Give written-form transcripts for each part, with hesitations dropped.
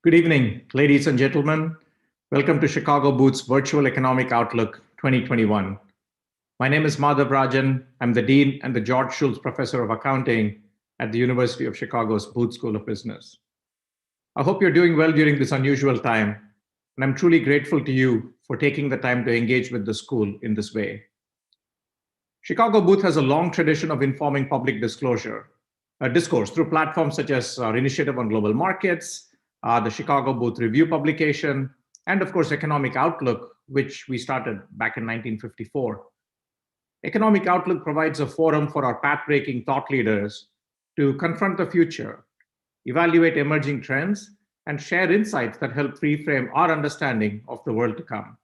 Good evening, ladies and gentlemen. Welcome to Chicago Booth's Virtual Economic Outlook 2021. My name is Madhav Rajan. I'm the Dean and the George Schultz Professor of Accounting at the University of Chicago's Booth School of Business. I hope you're doing well during this unusual time, and I'm truly grateful to you for taking the time to engage with the school in this way. Chicago Booth has a long tradition of informing public discourse through platforms such as our Initiative on Global Markets, the Chicago Booth Review publication, and of course, Economic Outlook, which we started back in 1954. Economic Outlook provides a forum for our path-breaking thought leaders to confront the future, evaluate emerging trends, and share insights that help reframe our understanding of the world to come.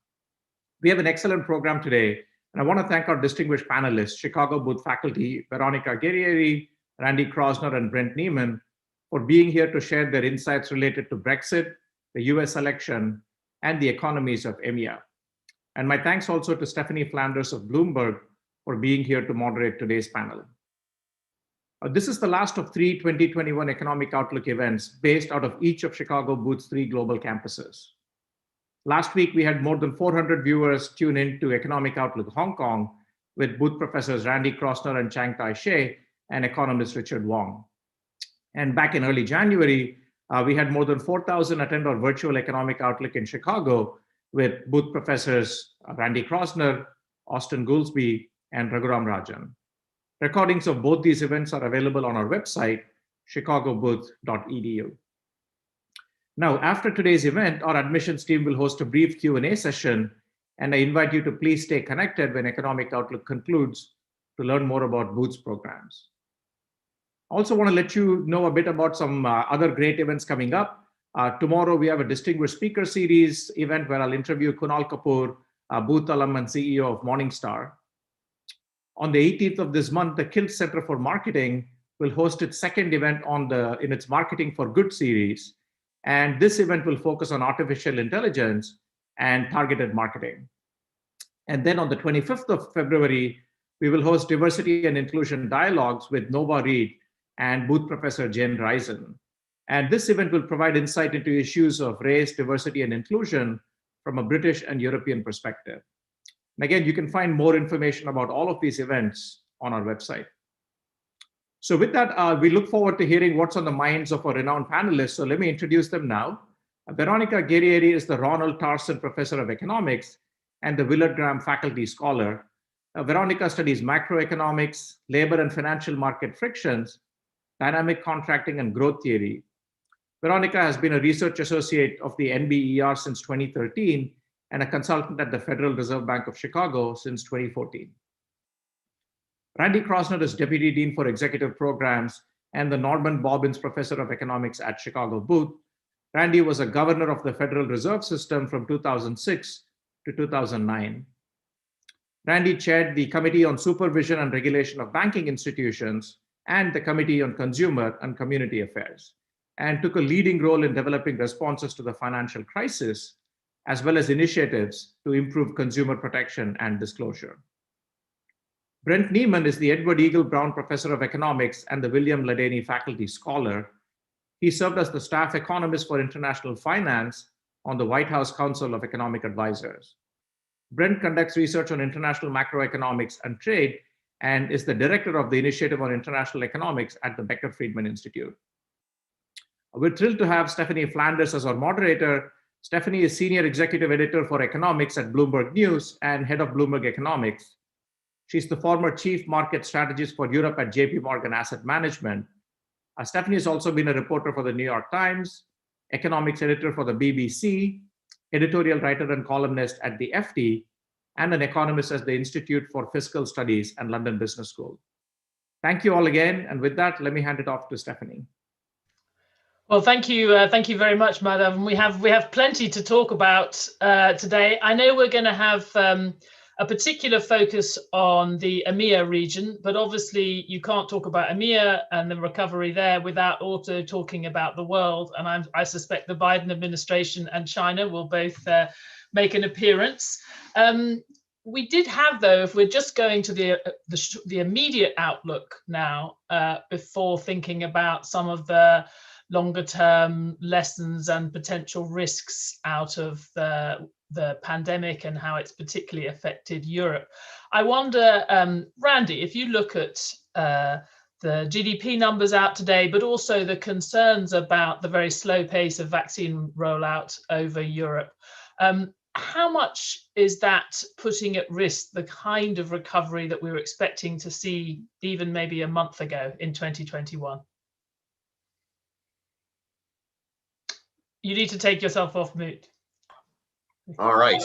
We have an excellent program today, and I want to thank our distinguished panelists, Chicago Booth faculty Veronica Guerrieri, Randy Kroszner, and Brent Neiman, for being here to share their insights related to Brexit, the US election, and the economies of EMEA. And my thanks also to Stephanie Flanders of Bloomberg for being here to moderate today's panel. This is the last of three 2021 Economic Outlook events based out of each of Chicago Booth's three global campuses. Last week, we had more than 400 viewers tune in to Economic Outlook Hong Kong with Booth professors Randy Kroszner and Chang Tai-Sheh and economist Richard Wong. And back in early January, we had more than 4,000 attend our virtual Economic Outlook in Chicago with Booth professors Randy Kroszner, Austin Goolsbee, and Raghuram Rajan. Recordings of both these events are available on our website, chicagobooth.edu. Now, after today's event, our admissions team will host a brief Q&A session, and I invite you to please stay connected when Economic Outlook concludes to learn more about Booth's programs. I also want to let you know a bit about some other great events coming up. Tomorrow, we have a distinguished speaker series event where I'll interview Kunal Kapoor, Booth alum and CEO of Morningstar. On the 18th of this month, the Kilt Center for Marketing will host its second event in its Marketing for Good series. And this event will focus on artificial intelligence and targeted marketing. And then on the 25th of February, we will host Diversity and Inclusion Dialogues with Nova Reid and Booth Professor Jen Risen. And this event will provide insight into issues of race, diversity, and inclusion from a British and European perspective. And again, you can find more information about all of these events on our website. So with that, we look forward to hearing what's on the minds of our renowned panelists. So let me introduce them now. Veronica Guerrieri is the Ronald Tarson Professor of Economics and the Willard Graham Faculty Scholar. Veronica studies macroeconomics, labor and financial market frictions, dynamic contracting, and growth theory. Veronica has been a research associate of the NBER since 2013 and a consultant at the Federal Reserve Bank of Chicago since 2014. Randy Kroszner is Deputy Dean for Executive Programs and the Norman Bobbins Professor of Economics at Chicago Booth. Randy was a governor of the Federal Reserve System from 2006 to 2009. Randy chaired the Committee on Supervision and Regulation of Banking Institutions and the Committee on Consumer and Community Affairs, and took a leading role in developing responses to the financial crisis, as well as initiatives to improve consumer protection and disclosure. Brent Neiman is the Edward Eagle Brown Professor of Economics and the William Ladany Faculty Scholar. He served as the staff economist for international finance on the White House Council of Economic Advisors. Brent conducts research on international macroeconomics and trade and is the director of the Initiative on International Economics at the Becker-Friedman Institute. We're thrilled to have Stephanie Flanders as our moderator. Stephanie is Senior Executive Editor for Economics at Bloomberg News and Head of Bloomberg Economics. She's the former Chief Market Strategist for Europe at JP Morgan Asset Management. Stephanie has also been a reporter for the New York Times, economics editor for the BBC, editorial writer and columnist at the FT, and an economist at the Institute for Fiscal Studies and London Business School. Thank you all again. And with that, let me hand it off to Stephanie. Well, thank you very much, Madam. We have plenty to talk about today. I know we're going to have a particular focus on the EMEA region, but obviously you can't talk about EMEA and the recovery there without also talking about the world. And I suspect the Biden administration and China will both make an appearance. We did have, though, if we're just going to the immediate outlook now, before thinking about some of the longer term lessons and potential risks out of the pandemic and how it's particularly affected Europe. I wonder, Randy, if you look at the GDP numbers out today, but also the concerns about the very slow pace of vaccine rollout over Europe, how much is that putting at risk the kind of recovery that we were expecting to see even maybe a month ago in 2021? You need to take yourself off mute. All right.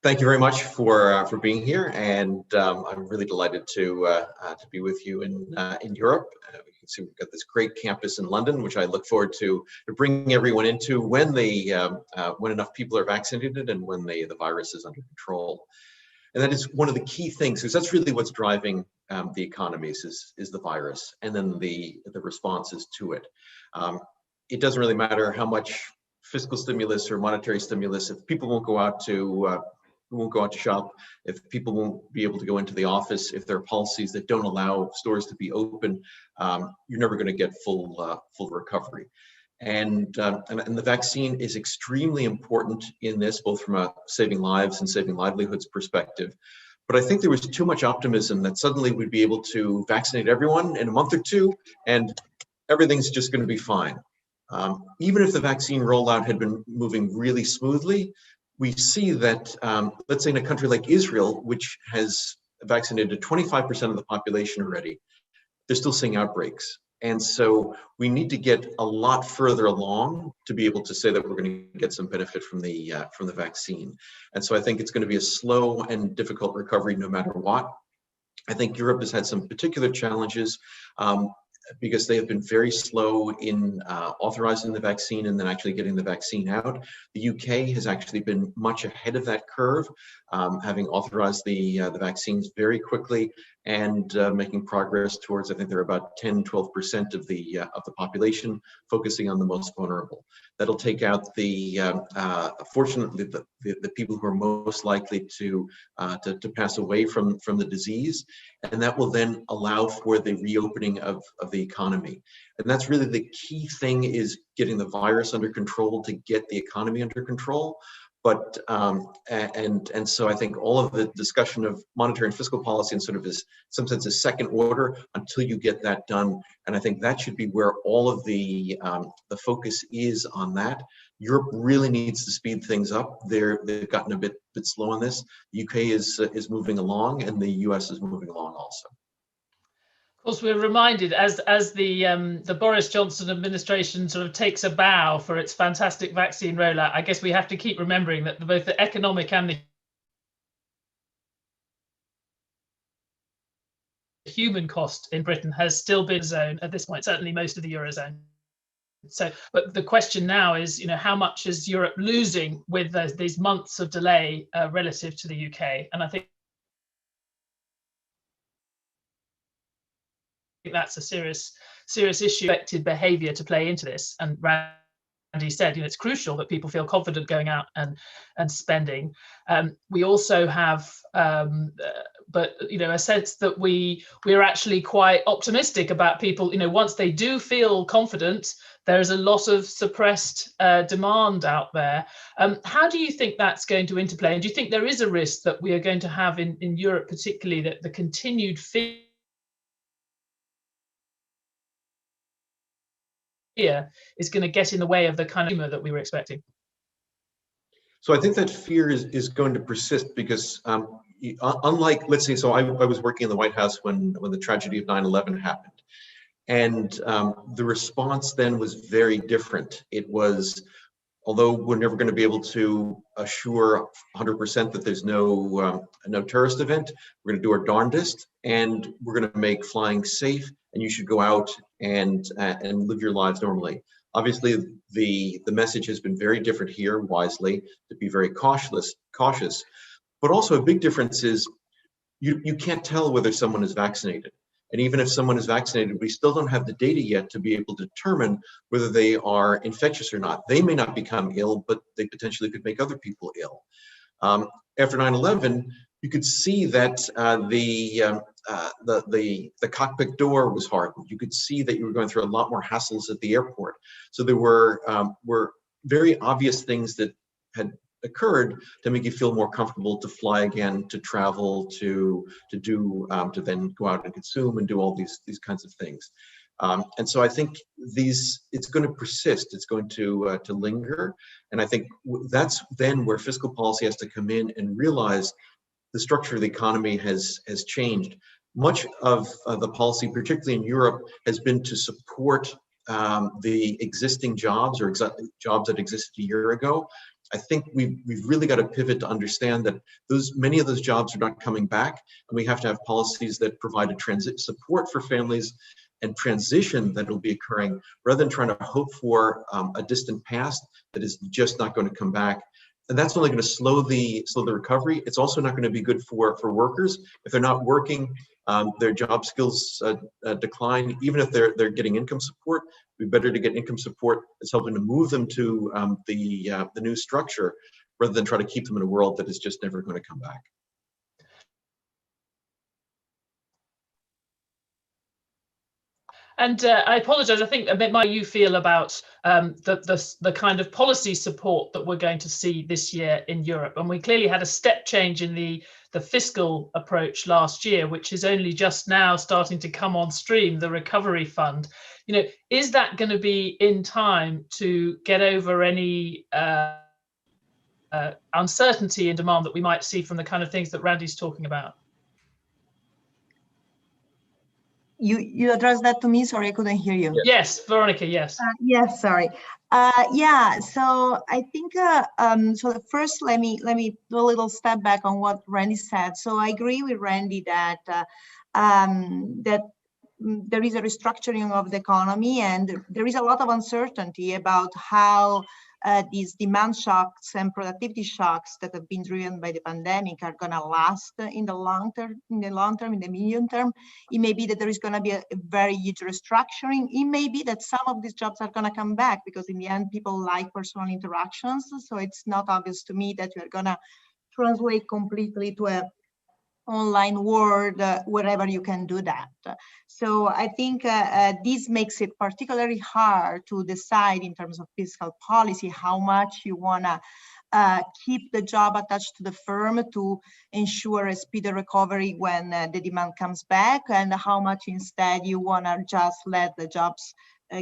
Thank you very much for being here, and I'm really delighted to be with you in Europe. You can see we've got this great campus in London, which I look forward to bringing everyone into when enough people are vaccinated and when the virus is under control. And that is one of the key things, because that's really what's driving the economies is the virus, and then the responses to it. It doesn't really matter how much fiscal stimulus or monetary stimulus if people won't go out to shop, if people won't be able to go into the office, if there are policies that don't allow stores to be open, you're never going to get full recovery. And the vaccine is extremely important in this, both from a saving lives and saving livelihoods perspective. But I think there was too much optimism that suddenly we'd be able to vaccinate everyone in a month or two and everything's just going to be fine. Even if the vaccine rollout had been moving really smoothly, we see that, let's say in a country like Israel, which has vaccinated 25% of the population already, they're still seeing outbreaks. And so we need to get a lot further along to be able to say that we're going to get some benefit from the vaccine. And so I think it's going to be a slow and difficult recovery no matter what. I think Europe has had some particular challenges because they have been very slow in authorizing the vaccine and then actually getting the vaccine out. The UK has actually been much ahead of that curve, having authorized the vaccines very quickly and making progress towards, I think they're about 10-12% of the population, focusing on the most vulnerable. That'll take out fortunately, the people who are most likely to pass away from the disease, and that will then allow for the reopening of the economy. And that's really the key thing, is getting the virus under control to get the economy under control. But and so I think all of the discussion of monetary and fiscal policy in sort of is, in some sense, is second order until you get that done. And I think that should be where all of the focus is on that. Europe really needs to speed things up. They've gotten a bit slow on this. The UK is moving along, and the US is moving along also. Of course, we're reminded as the Boris Johnson administration sort of takes a bow for its fantastic vaccine rollout. I guess we have to keep remembering that both the economic and the human cost in Britain has still been zone at this point, certainly most of the Eurozone. So, but the question now is, how much is Europe losing with these months of delay relative to the UK? And I think that's a serious issue. Expected behaviour to play into this, and Randy said, it's crucial that people feel confident going out and spending. We also have, a sense that we're actually quite optimistic about people. Once they do feel confident, there's a lot of suppressed demand out there. How do you think that's going to interplay? And do you think there is a risk that we are going to have in Europe, particularly, that the continued fear is going to get in the way of the kind of humor that we were expecting? So I think that fear is going to persist because unlike, let's say, so I was working in the White House when the tragedy of 9/11 happened. And the response then was very different. It was, although we're never going to be able to assure 100% that there's no terrorist event, we're going to do our darndest, and we're going to make flying safe, and you should go out and live your lives normally. Obviously, the message has been very different here, wisely, to be very cautious. But also a big difference is you can't tell whether someone is vaccinated. And even if someone is vaccinated, we still don't have the data yet to be able to determine whether they are infectious or not. They may not become ill, but they potentially could make other people ill. After 9/11, you could see that the cockpit door was hardened. You could see that you were going through a lot more hassles at the airport. So there were very obvious things that had occurred to make you feel more comfortable to fly again, to travel, to then go out and consume and do all these kinds of things. And so I think it's going to persist. It's going to linger, and I think that's then where fiscal policy has to come in and realize the structure of the economy has changed. Much of the policy, particularly in Europe, has been to support the existing jobs or jobs that existed a year ago. I think we've really got to pivot to understand that many of those jobs are not coming back, and we have to have policies that provide a transit support for families and transition that will be occurring, rather than trying to hope for a distant past that is just not going to come back. And that's only going to slow the recovery. It's also not going to be good for workers. If they're not working, their job skills decline. Even if they're getting income support, it'd be better to get income support that's helping to move them to the new structure, rather than try to keep them in a world that is just never going to come back. And I apologize, I think a bit how you feel about the kind of policy support that we're going to see this year in Europe. And we clearly had a step change in the fiscal approach last year, which is only just now starting to come on stream, the recovery fund. You know, is that going to be in time to get over any uncertainty in demand that we might see from the kind of things that Randy's talking about? You addressed that to me. Sorry, I couldn't hear you. Yes, Veronica. Yes. Yes. Sorry. Yeah. So I think so. First, let me do a little step back on what Randy said. So I agree with Randy that that there is a restructuring of the economy, and there is a lot of uncertainty about how these demand shocks and productivity shocks that have been driven by the pandemic are going to last in the long term, in the medium term. It may be that there is going to be a very huge restructuring. It may be that some of these jobs are going to come back, because in the end, people like personal interactions. So it's not obvious to me that we are going to translate completely to a online world wherever you can do that. So I think this makes it particularly hard to decide in terms of fiscal policy how much you want to keep the job attached to the firm to ensure a speedy recovery when the demand comes back, and how much instead you want to just let the jobs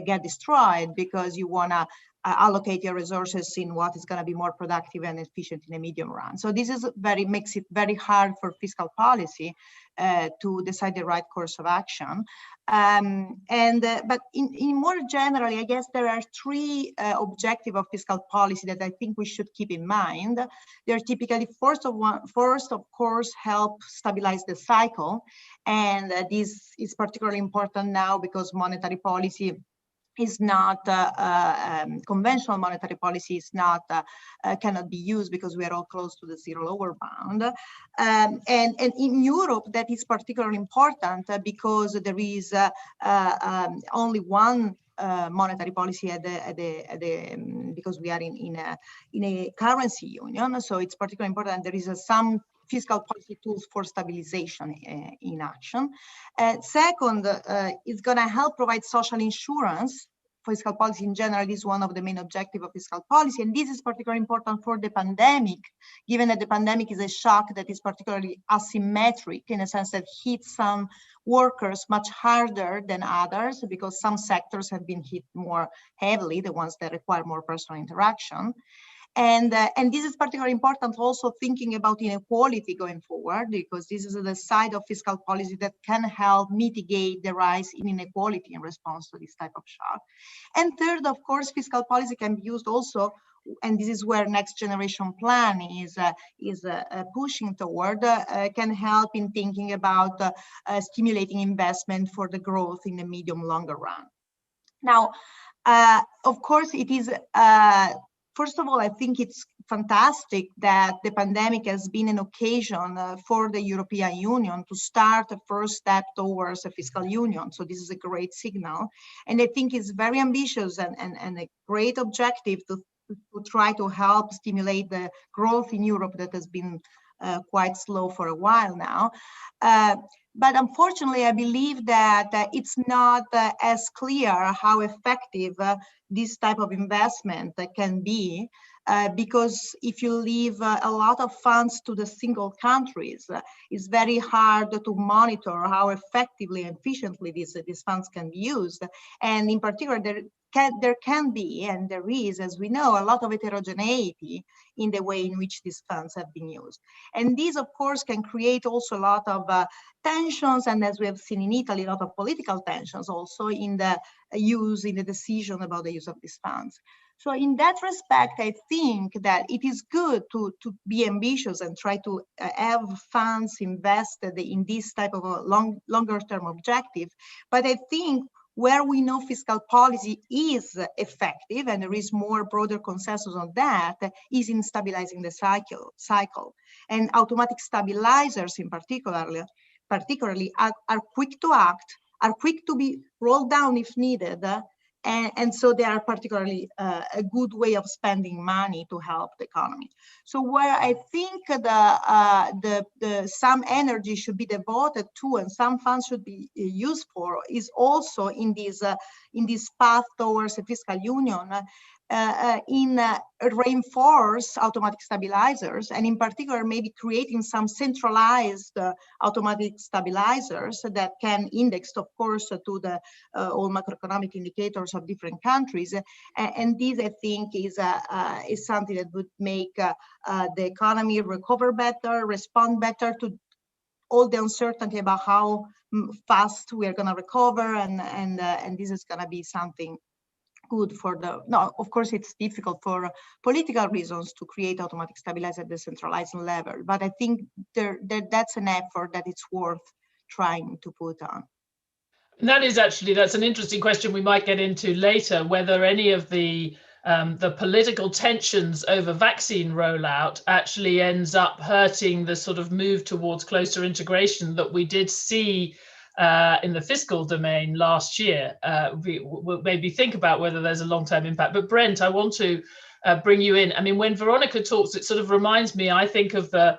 get destroyed because you want to allocate your resources in what is going to be more productive and efficient in the medium run. So this is makes it very hard for fiscal policy to decide the right course of action. But in more generally, I guess there are three objectives of fiscal policy that I think we should keep in mind. They're typically first of course, help stabilize the cycle, and this is particularly important now because monetary policy is not conventional monetary policy is not cannot be used because we are all close to the zero lower bound, and in Europe that is particularly important because there is only one monetary policy because we are in a currency union, so it's particularly important. There is some fiscal policy tools for stabilization in action. Second, it's going to help provide social insurance. Fiscal policy in general is one of the main objectives of fiscal policy, and this is particularly important for the pandemic, given that the pandemic is a shock that is particularly asymmetric in a sense that hits some workers much harder than others, because some sectors have been hit more heavily, the ones that require more personal interaction. And this is particularly important also thinking about inequality going forward, because this is the side of fiscal policy that can help mitigate the rise in inequality in response to this type of shock. And third, of course, fiscal policy can be used also, and this is where next generation plan is pushing toward, can help in thinking about stimulating investment for the growth in the medium longer run. Now, of course, it is first of all, I think it's fantastic that the pandemic has been an occasion for the European Union to start the first step towards a fiscal union. So this is a great signal. And I think it's very ambitious and a great objective to try to help stimulate the growth in Europe that has been quite slow for a while now. But unfortunately, I believe that it's not as clear how effective this type of investment can be, because if you leave a lot of funds to the single countries, it's very hard to monitor how effectively and efficiently these funds can be used. And in particular, there can be, and there is, as we know, a lot of heterogeneity in the way in which these funds have been used. And these, of course, can create also a lot of tensions, and as we have seen in Italy, a lot of political tensions also in the decision about the use of these funds. So in that respect, I think that it is good to be ambitious and try to have funds invested in this type of a longer term objective. But I think where we know fiscal policy is effective, and there is more broader consensus on that, is in stabilizing the cycle. And automatic stabilizers in particularly are quick to act, are quick to be rolled down if needed, and so they are particularly a good way of spending money to help the economy. So where I think some energy should be devoted to, and some funds should be used for, is also in this path towards a fiscal union, in reinforce automatic stabilizers, and in particular maybe creating some centralized automatic stabilizers that can index, of course, to the all macroeconomic indicators of different countries. And this, I think, is something that would make the economy recover better, respond better to all the uncertainty about how fast we are going to recover, and this is going to be something good for of course, it's difficult for political reasons to create automatic stabilizer at the centralized level, but I think that's an effort that it's worth trying to put on. That's an interesting question we might get into later, whether any of the political tensions over vaccine rollout actually ends up hurting the sort of move towards closer integration that we did see in the fiscal domain last year. We'll maybe think about whether there's a long-term impact. But Brent, I want to bring you in. I mean, when Veronica talks, it sort of reminds me, I think of the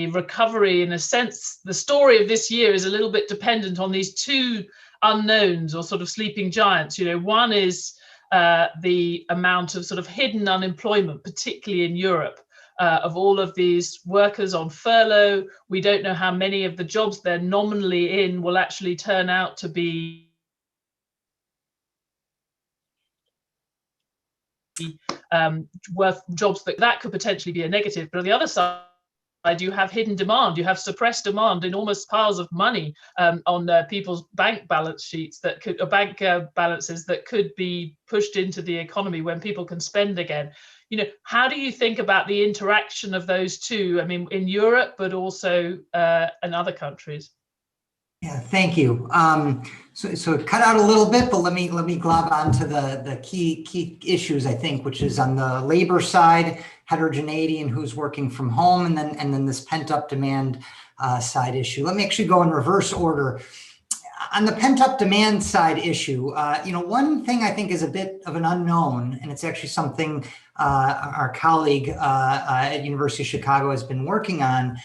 recovery, in a sense. The story of this year is a little bit dependent on these two unknowns, or sort of sleeping giants. You know, one is the amount of sort of hidden unemployment, particularly in Europe, of all of these workers on furlough. We don't know how many of the jobs they're nominally in will actually turn out to be worth jobs. That could potentially be a negative. But on the other side, you have hidden demand, you have suppressed demand, enormous piles of money on people's bank balance sheets that could, or bank balances that could be pushed into the economy when people can spend again. You know, how do you think about the interaction of those two? I mean, in Europe, but also in other countries. Yeah, thank you. So it cut out a little bit, but let me glob on to the key issues, I think, which is on the labor side, heterogeneity and who's working from home, and then this pent-up demand side issue. Let me actually go in reverse order. On the pent-up demand side issue, you know, one thing I think is a bit of an unknown, and it's actually something our colleague at University of Chicago has been working on,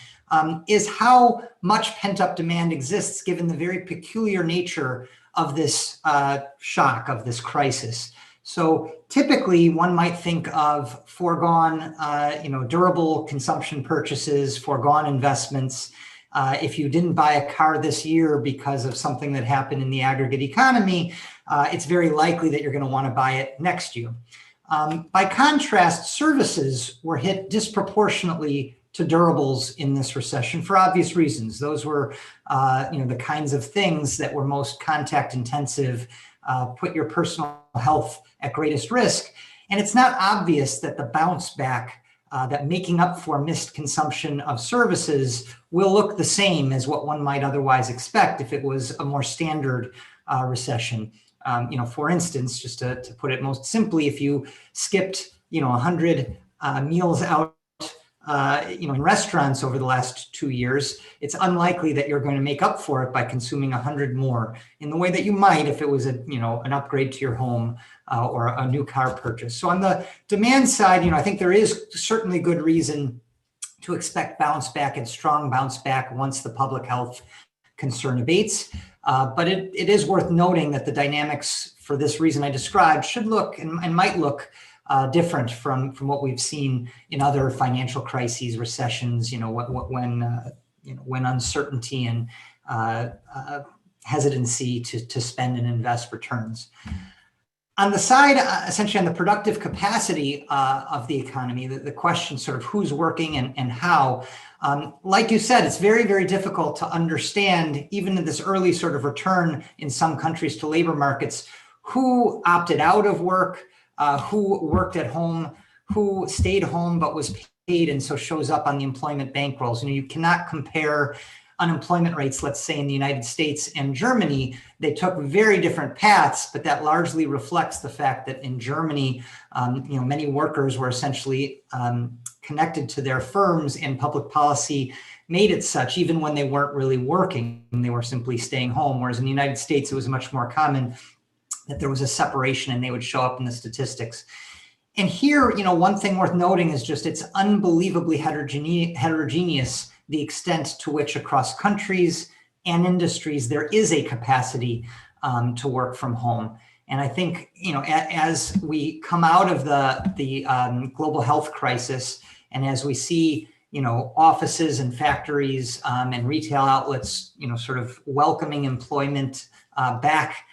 is how much pent-up demand exists given the very peculiar nature of this shock, of this crisis. So typically one might think of foregone, durable consumption purchases, foregone investments. If you didn't buy a car this year because of something that happened in the aggregate economy, it's very likely that you're going to want to buy it next year. By contrast, services were hit disproportionately to durables in this recession for obvious reasons. Those were, the kinds of things that were most contact intensive, put your personal health at greatest risk. And it's not obvious that the bounce back, that making up for missed consumption of services will look the same as what one might otherwise expect if it was a more standard recession. For instance, just to put it most simply, if you skipped, 100 meals out, in restaurants over the last 2 years, it's unlikely that you're going to make up for it by consuming 100 more in the way that you might if it was an upgrade to your home or a new car purchase. So on the demand side, I think there is certainly good reason to expect bounce back and strong bounce back once the public health concern abates. But it is worth noting that the dynamics for this reason I described should look and might look different from what we've seen in other financial crises, recessions, when uncertainty and hesitancy to spend and invest returns. On the side, essentially on the productive capacity of the economy, the question sort of who's working and how, like you said, it's very, very difficult to understand, even in this early sort of return in some countries to labor markets, who opted out of work, who worked at home, who stayed home but was paid and so shows up on the employment bankrolls. You cannot compare unemployment rates, let's say in the United States and Germany. They took very different paths, but that largely reflects the fact that in Germany, many workers were essentially connected to their firms, and public policy made it such, even when they weren't really working, they were simply staying home. Whereas in the United States, it was much more common that there was a separation and they would show up in the statistics. And here, one thing worth noting is just it's unbelievably heterogeneous, the extent to which across countries and industries there is a capacity to work from home. And I think, as we come out of the global health crisis, and as we see, offices and factories and retail outlets, sort of welcoming employment back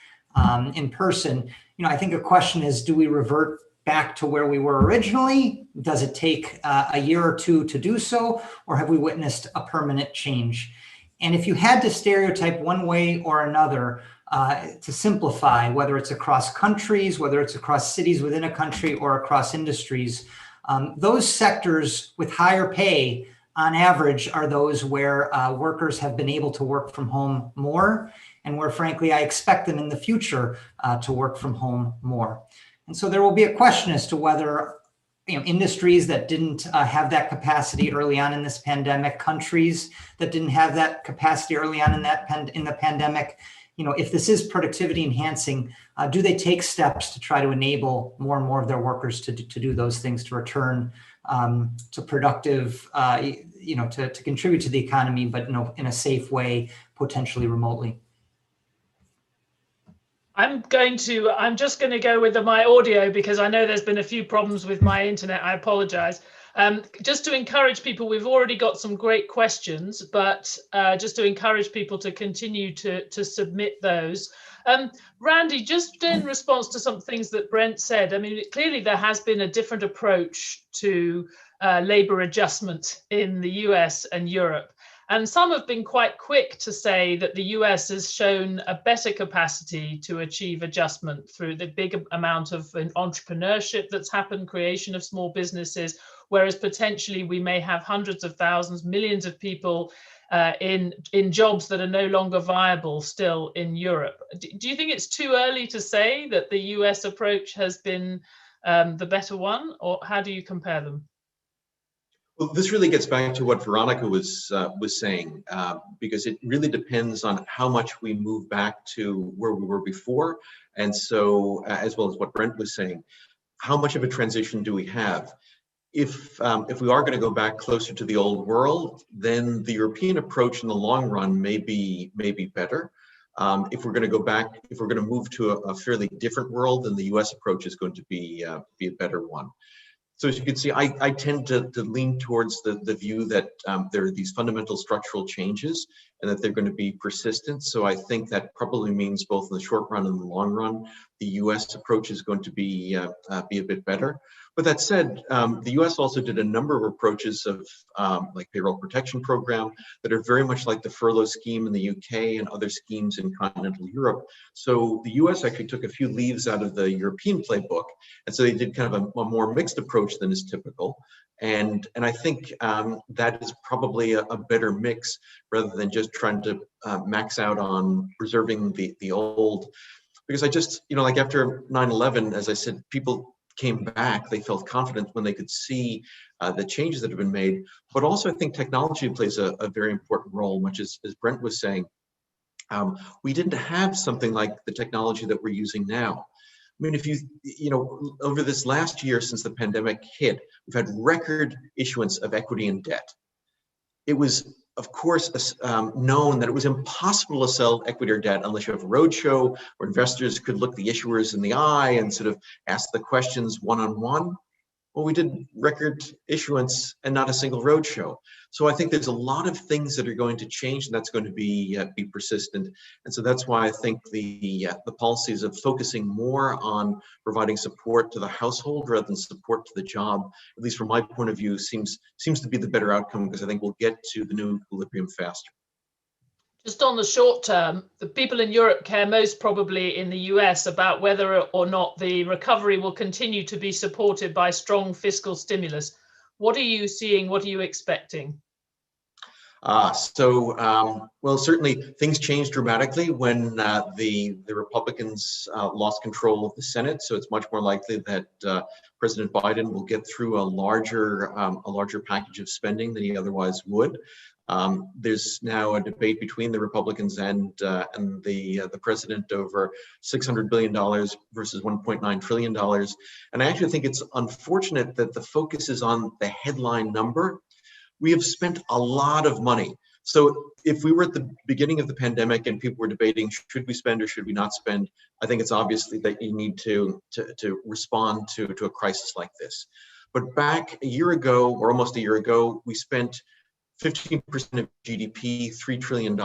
in person, I think a question is, do we revert back to where we were originally? Does it take a year or two to do so, or have we witnessed a permanent change? And if you had to stereotype one way or another, to simplify, whether it's across countries, whether it's across cities within a country or across industries, those sectors with higher pay on average are those where workers have been able to work from home more, and where frankly I expect them in the future to work from home more. And so there will be a question as to whether industries that didn't have that capacity early on in this pandemic, countries that didn't have that capacity early on in the pandemic, if this is productivity enhancing, do they take steps to try to enable more and more of their workers to do those things, to return to productive, to contribute to the economy, but in a safe way, potentially remotely? I'm just going to go with my audio because I know there's been a few problems with my internet. I apologize. Just to encourage people, we've already got some great questions, but just to encourage people to continue to submit those. Randy, just in response to some things that Brent said, I mean, clearly there has been a different approach to labor adjustment in the US and Europe. And some have been quite quick to say that the US has shown a better capacity to achieve adjustment through the big amount of entrepreneurship that's happened, creation of small businesses, whereas potentially we may have hundreds of thousands, millions of people in jobs that are no longer viable still in Europe. Do you think it's too early to say that the US approach has been the better one, or how do you compare them? Well, this really gets back to what Veronica was saying, because it really depends on how much we move back to where we were before, and so as well as what Brent was saying, how much of a transition do we have? If we are going to go back closer to the old world, then the European approach in the long run may be better. If we're going to move to a fairly different world, then the U.S. approach is going to be a better one. So as you can see, I tend to lean towards the view that there are these fundamental structural changes and that they're going to be persistent. So I think that probably means both in the short run and the long run, the U.S. approach is going to be a bit better. But that said, the U.S. also did a number of approaches of like payroll protection program that are very much like the furlough scheme in the UK and other schemes in continental Europe. So the U.S. actually took a few leaves out of the European playbook, and so they did kind of a more mixed approach than is typical. And I think that is probably a better mix rather than just trying to max out on preserving the old. Because I just, like after 9/11, as I said, people came back, they felt confident when they could see the changes that have been made. But also I think technology plays a very important role, much as Brent was saying. We didn't have something like the technology that we're using now. mean, if over this last year since the pandemic hit, we've had record issuance of equity and debt. It was, of course, known that it was impossible to sell equity or debt unless you have a roadshow where investors could look the issuers in the eye and sort of ask the questions one-on-one. Well, we did record issuance and not a single roadshow. So I think there's a lot of things that are going to change, and that's going to be persistent. And so that's why I think the policies of focusing more on providing support to the household rather than support to the job, at least from my point of view, seems to be the better outcome, because I think we'll get to the new equilibrium faster. Just on the short term, the people in Europe care most probably in the US about whether or not the recovery will continue to be supported by strong fiscal stimulus. What are you seeing? What are you expecting? Well, certainly things changed dramatically when the Republicans lost control of the Senate. So it's much more likely that President Biden will get through a larger package of spending than he otherwise would. There's now a debate between the Republicans and the president over $600 billion versus $1.9 trillion. And I actually think it's unfortunate that the focus is on the headline number. We have spent a lot of money. So if we were at the beginning of the pandemic and people were debating, should we spend or should we not spend? I think it's obviously that you need to respond to a crisis like this. But back a year ago, or almost a year ago, we spent 15% of GDP, $3 trillion.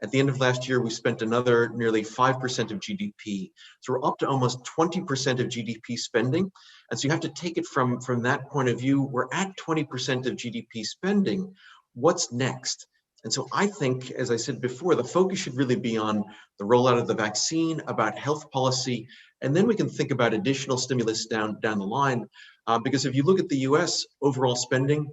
At the end of last year, we spent another nearly 5% of GDP. So we're up to almost 20% of GDP spending. And so you have to take it from that point of view. We're at 20% of GDP spending. What's next? And so I think, as I said before, the focus should really be on the rollout of the vaccine, about health policy, and then we can think about additional stimulus down the line. Because if you look at the US, overall spending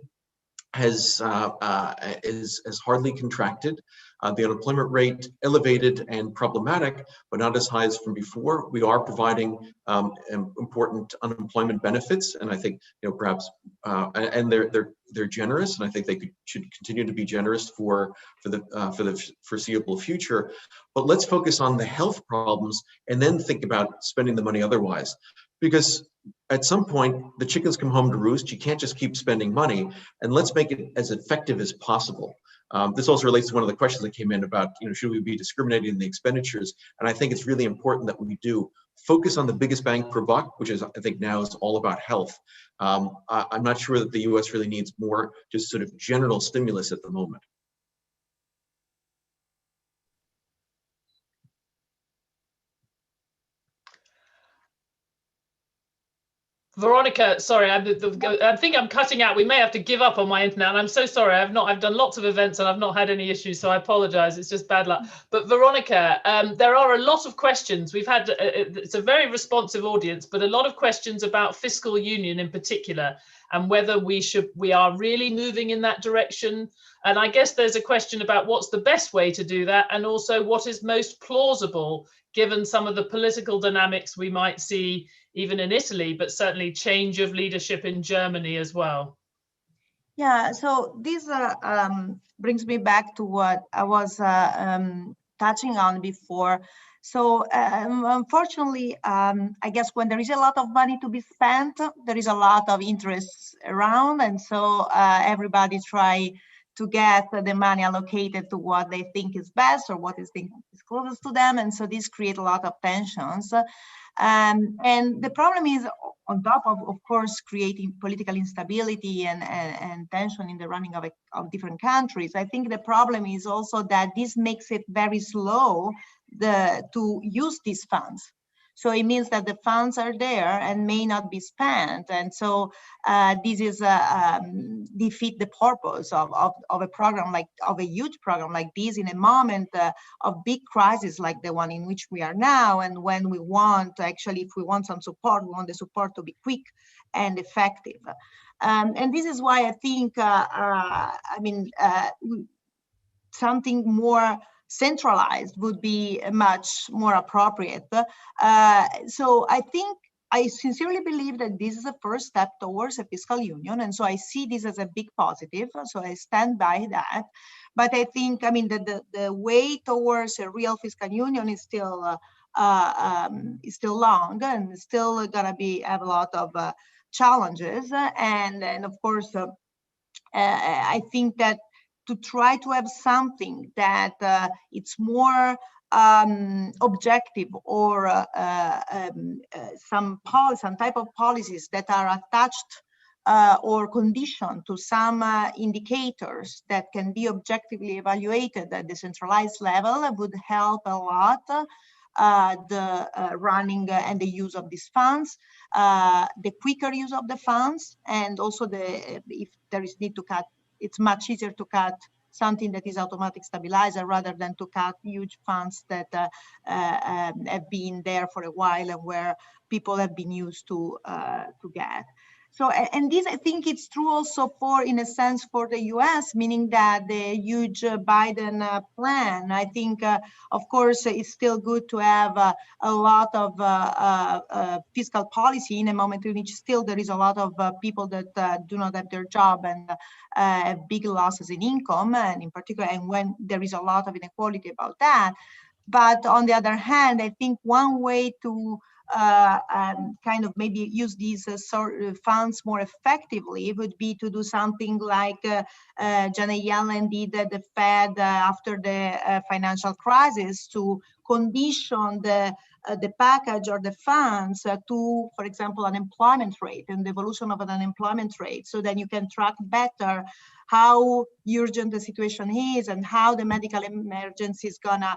has hardly contracted. The unemployment rate elevated and problematic, but not as high as from before. We are providing important unemployment benefits, and I think perhaps and they're generous, and I think they should continue to be generous for the foreseeable future. But let's focus on the health problems and then think about spending the money otherwise, because at some point the chickens come home to roost. You can't just keep spending money, and let's make it as effective as possible. This also relates to one of the questions that came in about, should we be discriminating in the expenditures? And I think it's really important that we do focus on the biggest bang per buck, which is, I think now is all about health. I'm not sure that the US really needs more just sort of general stimulus at the moment. Veronica, sorry, I think I'm cutting out. We may have to give up on my internet, and I'm so sorry. I've done lots of events and I've not had any issues, so I apologize. It's just bad luck. But Veronica, there are a lot of questions. We've had, it's a very responsive audience, but a lot of questions about fiscal union in particular, and whether we are really moving in that direction. And I guess there's a question about what's the best way to do that, and also what is most plausible given some of the political dynamics we might see even in Italy, but certainly change of leadership in Germany as well. Yeah, so this brings me back to what I was touching on before. So unfortunately, I guess when there is a lot of money to be spent, there is a lot of interests around. And so everybody try to get the money allocated to what they think is best or what is closest to them. And so this creates a lot of tensions. And the problem is, on top of course, creating political instability and tension in the running of different countries, I think the problem is also that this makes it very slow to use these funds. So it means that the funds are there and may not be spent. And so this is defeat the purpose of a program of a huge program like this in a moment of big crisis like the one in which we are now. And when we want, actually, if we want some support, we want the support to be quick and effective. And this is why I think, something more centralized would be much more appropriate. So I sincerely believe that this is a first step towards a fiscal union. And so I see this as a big positive. So I stand by that. But I think, the way towards a real fiscal union is still is still long and still gonna have a lot of challenges. And of course, I think that to try to have something that it's more objective, or some type of policies that are attached or conditioned to some indicators that can be objectively evaluated at the centralized level would help a lot the running and the use of these funds, the quicker use of the funds, and also if there is need to cut, it's much easier to cut something that is automatic stabilizer rather than to cut huge funds that have been there for a while and where people have been used to get. So, and this, I think it's true also for, in a sense, for the US, meaning that the huge Biden plan, I think, of course, it's still good to have a lot of fiscal policy in a moment in which still there is a lot of people that do not have their job and have big losses in income, and in particular, and when there is a lot of inequality about that. But on the other hand, I think one way to kind of maybe use these sort of funds more effectively would be to do something like Janet Yellen did at the Fed after the financial crisis, to condition the package or the funds to, for example, unemployment rate and the evolution of an unemployment rate, so that you can track better how urgent the situation is and how the medical emergency is gonna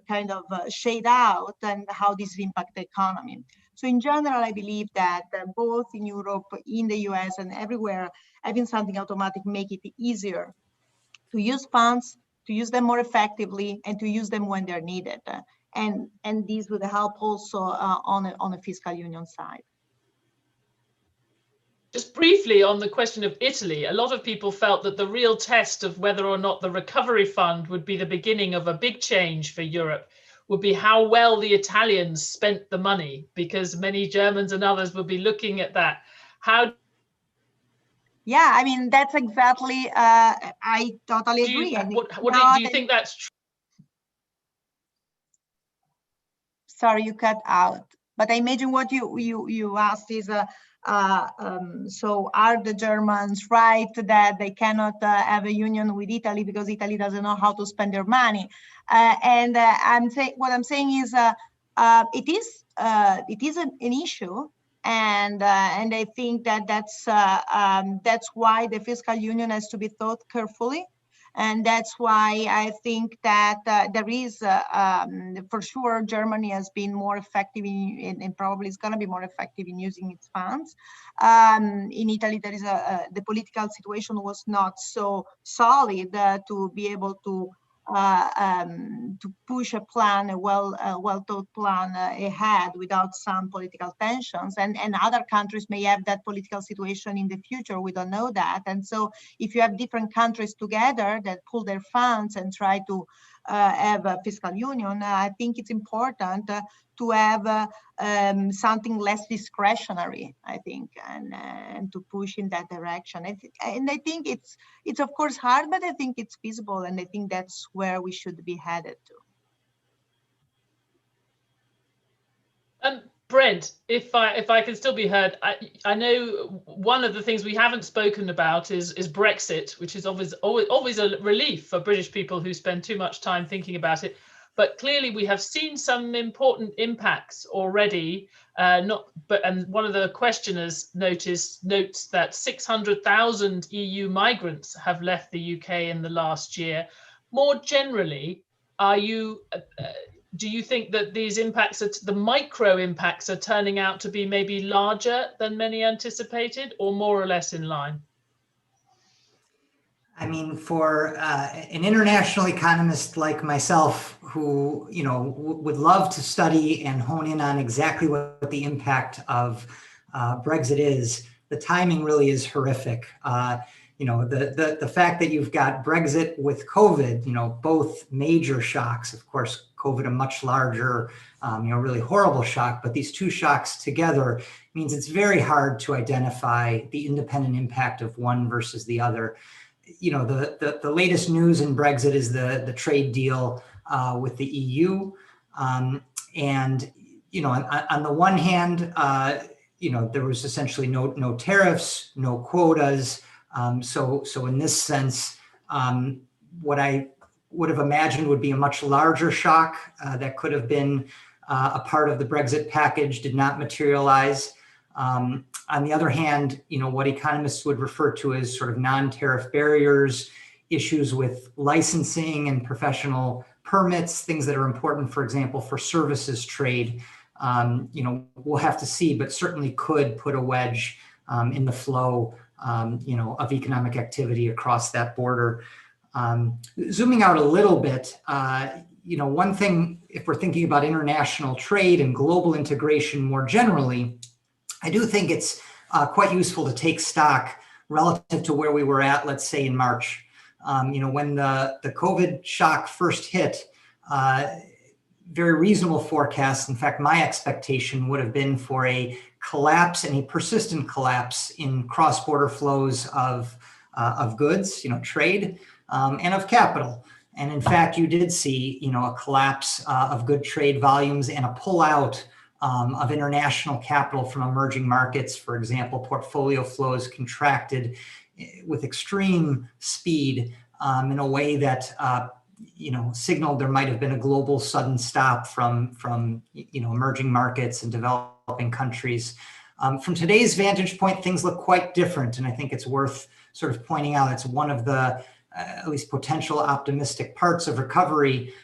kind of shade out, and how this impact the economy. So in general, I believe that both in Europe, in the US, and everywhere, having something automatic make it easier to use funds, to use them more effectively, and to use them when they're needed. And these would help also on a fiscal union side. Just briefly on the question of Italy, a lot of people felt that the real test of whether or not the recovery fund would be the beginning of a big change for Europe would be how well the Italians spent the money, because many Germans and others would be looking at that. How? Yeah, I mean, that's exactly, I totally agree. Do you think that's true? Sorry, you cut out. But I imagine what you asked is, so are the Germans right that they cannot have a union with Italy because Italy doesn't know how to spend their money? And what I'm saying is, it is an issue, and I think that that's why the fiscal union has to be thought carefully. And that's why I think that there is, for sure, Germany has been more effective and probably is going to be more effective in using its funds. In Italy, there is the political situation was not so solid to be able to push a plan, a well-thought plan ahead without some political tensions. And other countries may have that political situation in the future. We don't know that. And so if you have different countries together that pool their funds and try to have a fiscal union, I think it's important to have something less discretionary, I think, and to push in that direction. And I think it's of course hard, but I think it's feasible, and I think that's where we should be headed to. Brent, if I can still be heard, I know one of the things we haven't spoken about is Brexit, which is always a relief for British people who spend too much time thinking about it. But clearly, we have seen some important impacts already. And one of the questioners notes that 600,000 EU migrants have left the UK in the last year. More generally, do you think that these impacts, the micro impacts, are turning out to be maybe larger than many anticipated, or more or less in line? I mean, for an international economist like myself, who would love to study and hone in on exactly what the impact of Brexit is, the timing really is horrific. The fact that you've got Brexit with COVID, both major shocks. Of course, COVID a much larger, really horrible shock, but these two shocks together means it's very hard to identify the independent impact of one versus the other. The latest news in Brexit is the trade deal with the EU. And, on the one hand, there was essentially no tariffs, no quotas. So in this sense, what I would have imagined would be a much larger shock that could have been a part of the Brexit package did not materialize. On the other hand, what economists would refer to as sort of non-tariff barriers, issues with licensing and professional permits, things that are important, for example, for services trade, we'll have to see, but certainly could put a wedge in the flow, of economic activity across that border. Zooming out a little bit, one thing, if we're thinking about international trade and global integration more generally, I do think it's quite useful to take stock relative to where we were at, let's say in March. When the COVID shock first hit, very reasonable forecasts. In fact, my expectation would have been for a collapse and a persistent collapse in cross-border flows of goods, trade, and of capital. And in fact, you did see, a collapse of good trade volumes and a pullout of international capital from emerging markets. For example, portfolio flows contracted with extreme speed in a way that signaled there might have been a global sudden stop from emerging markets and developing countries. From today's vantage point, things look quite different, and I think it's worth sort of pointing out it's one of the at least potential optimistic parts of recovery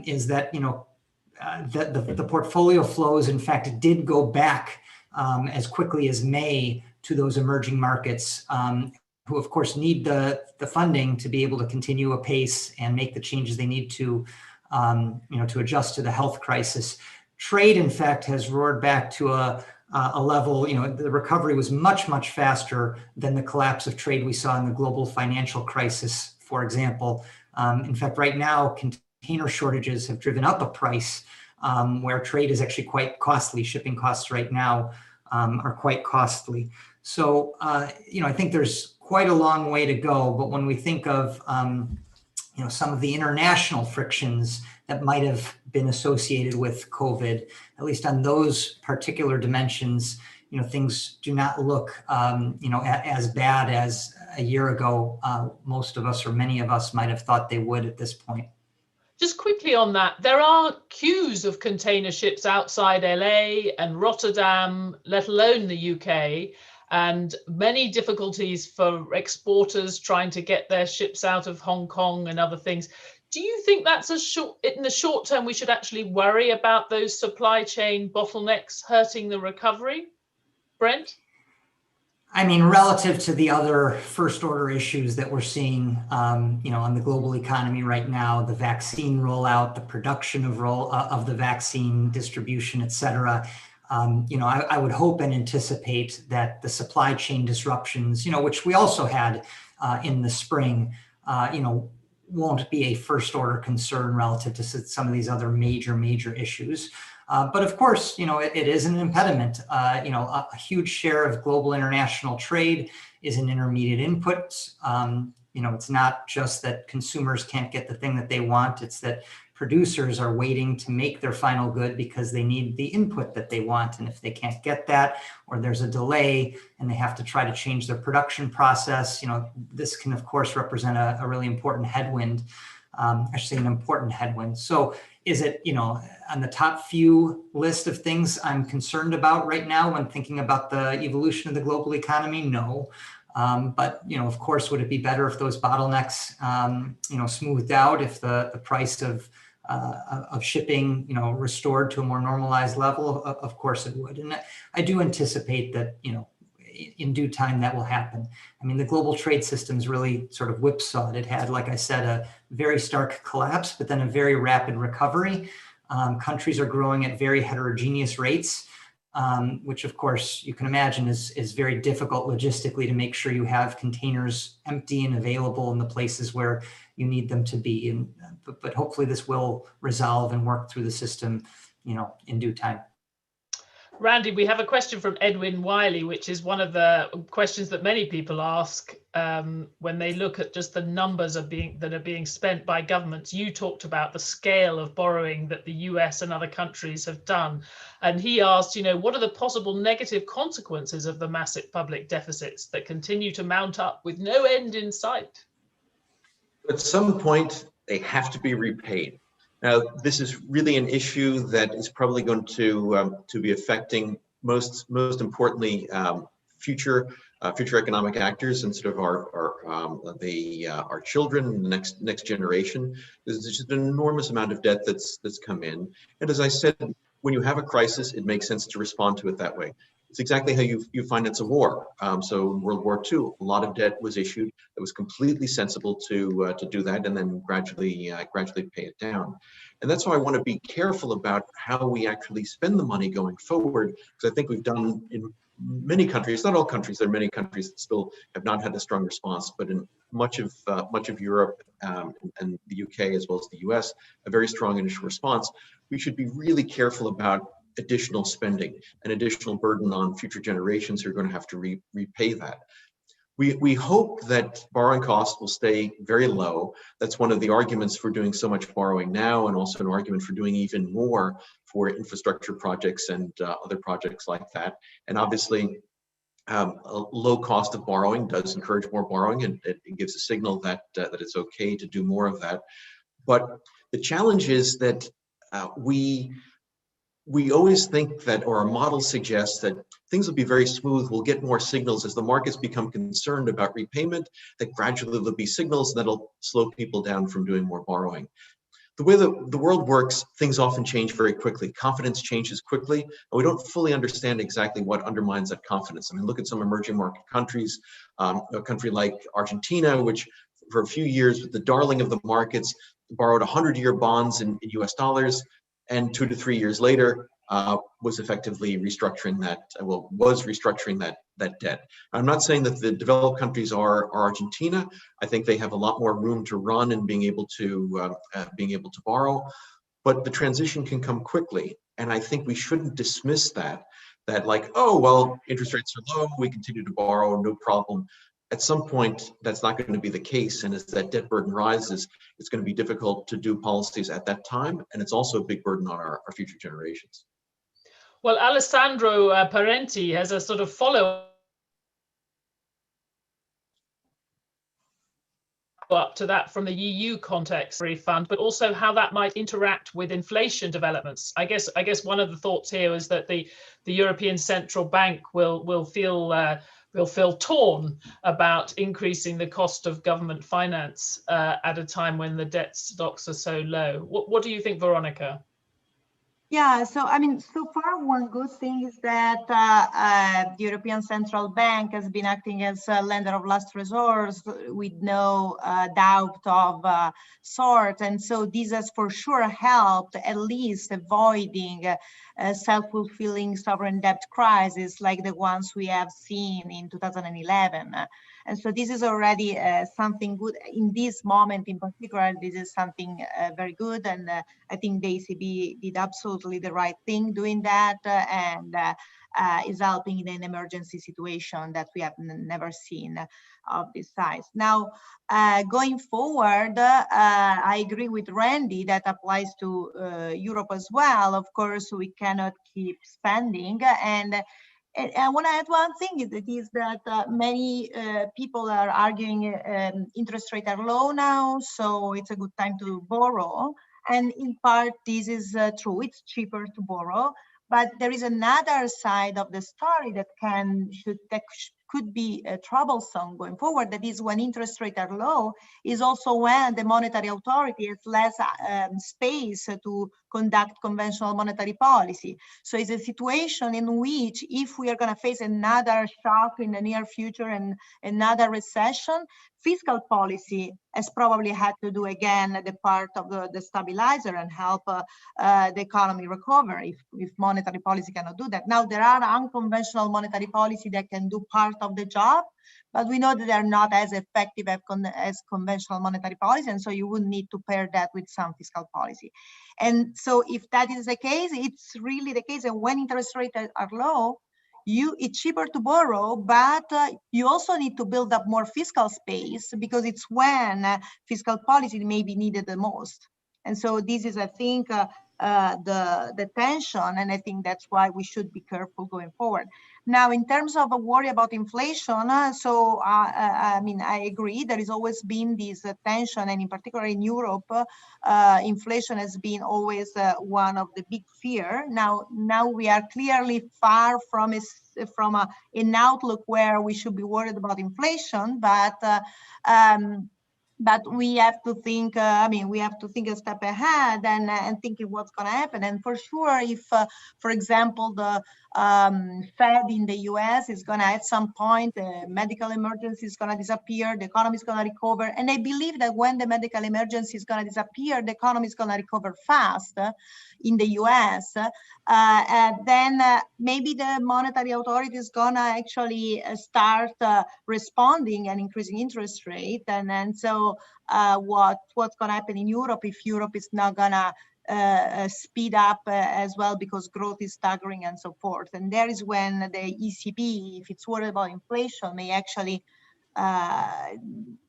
is that the portfolio flows in fact did go back as quickly as May to those emerging markets, who of course need the funding to be able to continue apace and make the changes they need to adjust to the health crisis. Trade, in fact, has roared back to a level, the recovery was much faster than the collapse of trade we saw in the global financial crisis, for example. In fact, right now, container shortages have driven up a price where trade is actually quite costly. Shipping costs right now are quite costly. So, I think there's quite a long way to go, but when we think of, some of the international frictions that might have been associated with COVID, at least on those particular dimensions, things do not look, as bad as a year ago. Most of us, or many of us, might have thought they would at this point. Just quickly on that, there are queues of container ships outside LA and Rotterdam, let alone the UK, and many difficulties for exporters trying to get their ships out of Hong Kong and other things. Do you think that's in the short term, we should actually worry about those supply chain bottlenecks hurting the recovery? Brent? I mean, relative to the other first order issues that we're seeing, on the global economy right now, the vaccine rollout, the production of the vaccine distribution, et cetera, I would hope and anticipate that the supply chain disruptions, which we also had in the spring, won't be a first order concern relative to some of these other major issues. But of course, it is an impediment. A huge share of global international trade is in intermediate inputs. It's not just that consumers can't get the thing that they want. It's that producers are waiting to make their final good because they need the input that they want. And if they can't get that, or there's a delay and they have to try to change their production process, this can of course represent a really important headwind. I should say an important headwind. So is it, on the top few list of things I'm concerned about right now when thinking about the evolution of the global economy? No. But, of course, would it be better if those bottlenecks, smoothed out, if the price of shipping, restored to a more normalized level? Of course it would. And I do anticipate that, in due time that will happen. I mean, the global trade system's really sort of whipsawed. It had, like I said, a very stark collapse, but then a very rapid recovery. Countries are growing at very heterogeneous rates, which of course you can imagine is very difficult logistically to make sure you have containers empty and available in the places where you need them to be. But hopefully this will resolve and work through the system, in due time. Randy, we have a question from Edwin Wiley, which is one of the questions that many people ask when they look at just the numbers that are being spent by governments. You talked about the scale of borrowing that the US and other countries have done. And he asked, what are the possible negative consequences of the massive public deficits that continue to mount up with no end in sight? At some point, they have to be repaid. Now, this is really an issue that is probably going to be affecting most importantly future economic actors and sort of our children, the next generation. There's just an enormous amount of debt that's come in, and as I said, when you have a crisis, it makes sense to respond to it that way. It's exactly how you finance a war. So in World War II, a lot of debt was issued. It was completely sensible to do that and then gradually pay it down. And that's why I want to be careful about how we actually spend the money going forward, because I think we've done in many countries, not all countries, there are many countries that still have not had a strong response, but in much of Europe and the UK as well as the US, a very strong initial response. We should be really careful about additional spending, an additional burden on future generations who are going to have to repay that. We hope that borrowing costs will stay very low. That's one of the arguments for doing so much borrowing now, and also an argument for doing even more for infrastructure projects and other projects like that. And obviously, a low cost of borrowing does encourage more borrowing, and it gives a signal that it's okay to do more of that. But the challenge is that we always think that, or our model suggests that things will be very smooth. We'll get more signals as the markets become concerned about repayment, that gradually there'll be signals that'll slow people down from doing more borrowing. The way the world works, things often change very quickly. Confidence changes quickly, and we don't fully understand exactly what undermines that confidence. I mean, look at some emerging market countries, a country like Argentina, which for a few years was the darling of the markets, borrowed 100-year bonds in US dollars, and 2 to 3 years later was effectively restructuring that debt. I'm not saying that the developed countries are Argentina. I think they have a lot more room to run in being able to borrow, but the transition can come quickly, and I think we shouldn't dismiss that like, oh well, interest rates are low, we continue to borrow, no problem. At some point, that's not going to be the case. And as that debt burden rises, it's going to be difficult to do policies at that time. And it's also a big burden on our future generations. Well, Alessandro Parenti has a sort of follow-up to that from the EU context fund, but also how that might interact with inflation developments. I guess one of the thoughts here is that the European Central Bank will feel torn about increasing the cost of government finance at a time when the debt stocks are so low. What do you think, Veronica? Yeah, so I mean, so far one good thing is that the European Central Bank has been acting as a lender of last resort with no doubt of sort, and so this has for sure helped at least avoiding self-fulfilling sovereign debt crisis like the ones we have seen in 2011. And so this is already something good in this moment in particular. This is something very good, and I think the ECB did absolutely the right thing doing that, and is helping in an emergency situation that we have never seen of this size. Now, going forward, I agree with Randy that applies to Europe as well. Of course, we cannot keep spending, and I want to add one thing is that many people are arguing interest rates are low now, so it's a good time to borrow. And in part, this is true. It's cheaper to borrow, but there is another side of the story that could be troublesome going forward. That is, when interest rates are low, is also when the monetary authority has less space to conduct conventional monetary policy. So it's a situation in which, if we are going to face another shock in the near future and another recession, fiscal policy has probably had to do again the part of the stabilizer and help the economy recover if monetary policy cannot do that. Now, there are unconventional monetary policy that can do part of the job, but we know that they're not as effective as conventional monetary policy, and so you would need to pair that with some fiscal policy. And so if that is the case, it's really the case, and when interest rates are low, it's cheaper to borrow, but you also need to build up more fiscal space, because it's when fiscal policy may be needed the most. And so this is, I think, the tension, and I think that's why we should be careful going forward. Now, in terms of a worry about inflation, I mean, I agree. There has always been this tension, and in particular in Europe, inflation has been always one of the big fear. Now we are clearly far from an outlook where we should be worried about inflation, but we have to think, we have to think a step ahead and thinking what's going to happen. And for sure, if, for example, the Fed in the US is going to, at some point, the medical emergency is going to disappear, the economy is going to recover. And I believe that when the medical emergency is going to disappear, the economy is going to recover fast in the US. Then maybe the monetary authority is going to actually start responding and increasing interest rate. And so what's going to happen in Europe if Europe is not going to speed up as well, because growth is staggering and so forth. And there is when the ECB, if it's worried about inflation, may actually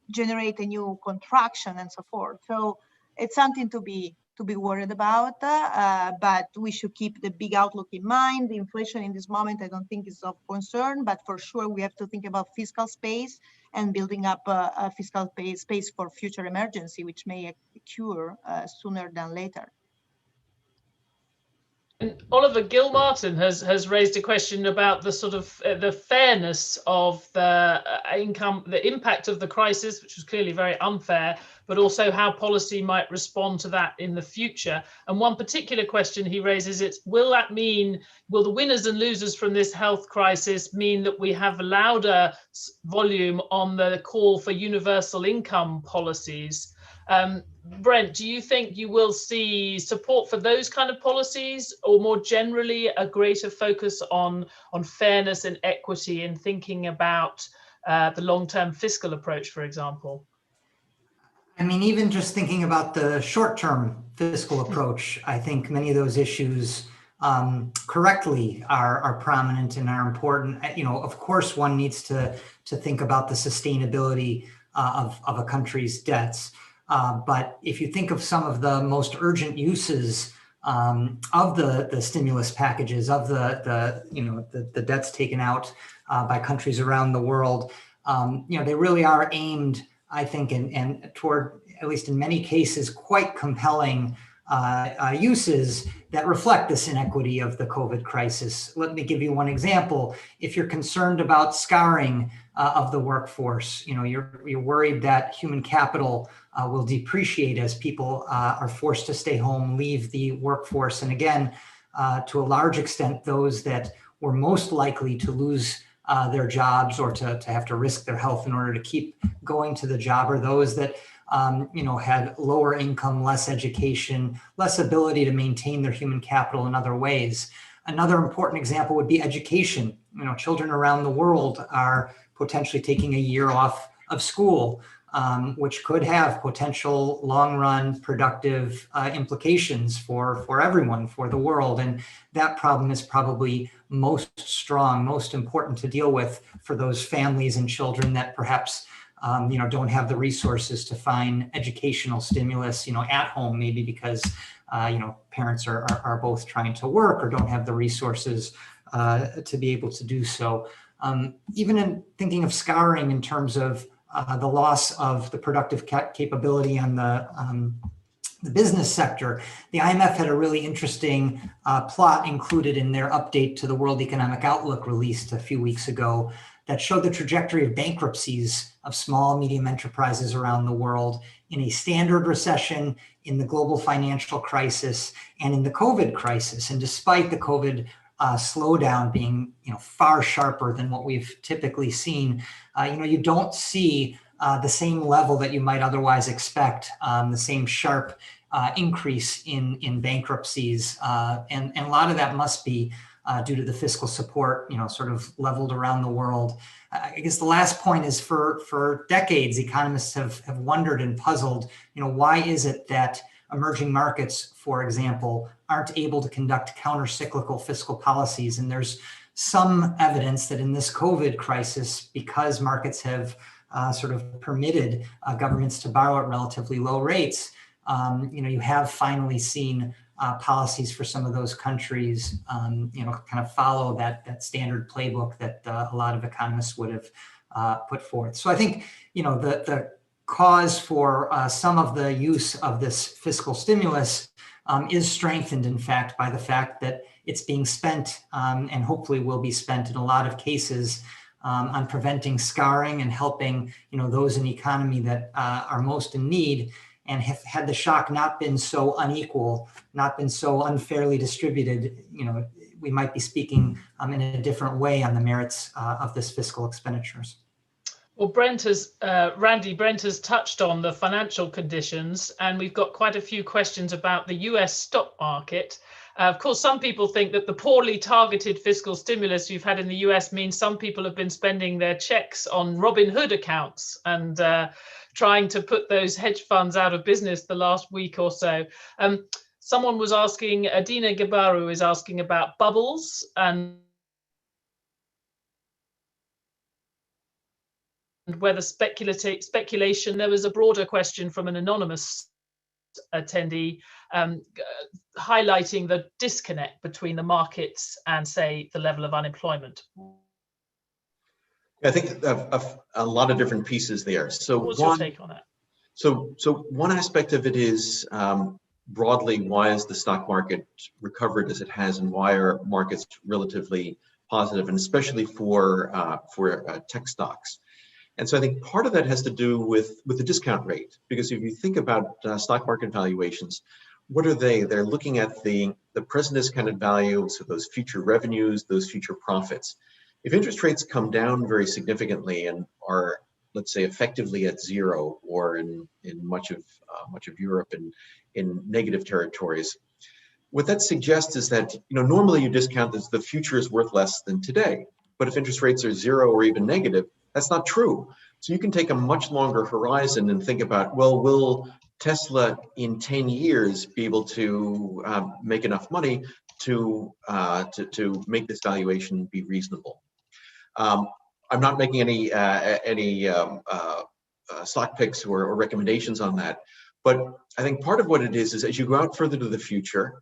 generate a new contraction and so forth. So it's something to be worried about, but we should keep the big outlook in mind. The inflation in this moment, I don't think is of concern, but for sure we have to think about fiscal space and building up a fiscal space for future emergency, which may occur sooner than later. And Oliver Gilmartin has raised a question about the sort of the fairness of the impact of the crisis, which was clearly very unfair, but also how policy might respond to that in the future. And one particular question he raises is, will the winners and losers from this health crisis mean that we have a louder volume on the call for universal income policies? Brent, do you think you will see support for those kind of policies, or more generally a greater focus on fairness and equity in thinking about the long-term fiscal approach, for example? I mean, even just thinking about the short-term fiscal approach, I think many of those issues correctly are prominent and are important. You know, of course, one needs to think about the sustainability of a country's debts. But if you think of some of the most urgent uses of the stimulus packages, of the debts taken out by countries around the world, they really are aimed, I think, and toward, at least in many cases, quite compelling uses that reflect this inequity of the COVID crisis. Let me give you one example. If you're concerned about scarring of the workforce, you're worried that human capital will depreciate as people are forced to stay home, leave the workforce. And again, to a large extent, those that were most likely to lose their jobs or to have to risk their health in order to keep going to the job are those that had lower income, less education, less ability to maintain their human capital in other ways. Another important example would be education. Children around the world are potentially taking a year off of school, which could have potential long-run productive implications for everyone, for the world. And that problem is probably most important to deal with for those families and children that perhaps don't have the resources to find educational stimulus, at home, maybe because, parents are both trying to work or don't have the resources to be able to do so. Even in thinking of scarring in terms of the loss of the productive capability on the business sector, the IMF had a really interesting plot included in their update to the World Economic Outlook released a few weeks ago that showed the trajectory of bankruptcies of small, medium enterprises around the world in a standard recession, in the global financial crisis, and in the COVID crisis. And despite the COVID slowdown being far sharper than what we've typically seen, you don't see the same level that you might otherwise expect, the same sharp increase in bankruptcies. And a lot of that must be due to the fiscal support, sort of leveled around the world. I guess the last point is for decades, economists have wondered and puzzled, why is it that emerging markets, for example, aren't able to conduct counter-cyclical fiscal policies? And there's some evidence that in this COVID crisis, because markets have sort of permitted governments to borrow at relatively low rates, you have finally seen policies for some of those countries, kind of follow that standard playbook that a lot of economists would have put forth. So I think, the cause for some of the use of this fiscal stimulus is strengthened, in fact, by the fact that it's being spent and hopefully will be spent in a lot of cases on preventing scarring and helping, those in the economy that are most in need. And had the shock not been so unequal, not been so unfairly distributed, we might be speaking in a different way on the merits of this fiscal expenditures. Well, Brent has touched on the financial conditions, and we've got quite a few questions about the US stock market. Of course, some people think that the poorly targeted fiscal stimulus you've had in the US means some people have been spending their checks on Robinhood accounts and trying to put those hedge funds out of business the last week or so. Someone was asking, Adina Gabaru is asking about bubbles and whether speculation. There was a broader question from an anonymous attendee highlighting the disconnect between the markets and, say, the level of unemployment. I think a lot of different pieces there. So what's your take on that? So one aspect of it is broadly, why is the stock market recovered as it has, and why are markets relatively positive, and especially for tech stocks. And so I think part of that has to do with the discount rate, because if you think about stock market valuations, what are they? They're looking at the present discounted value, so those future revenues, those future profits. If interest rates come down very significantly and are, let's say, effectively at zero, or in much of Europe in negative territories, what that suggests is that normally you discount as the future is worth less than today. But if interest rates are zero or even negative, that's not true. So you can take a much longer horizon and think about, well, will Tesla in 10 years be able to make enough money to make this valuation be reasonable? I'm not making any stock picks or recommendations on that, but I think part of what it is as you go out further to the future,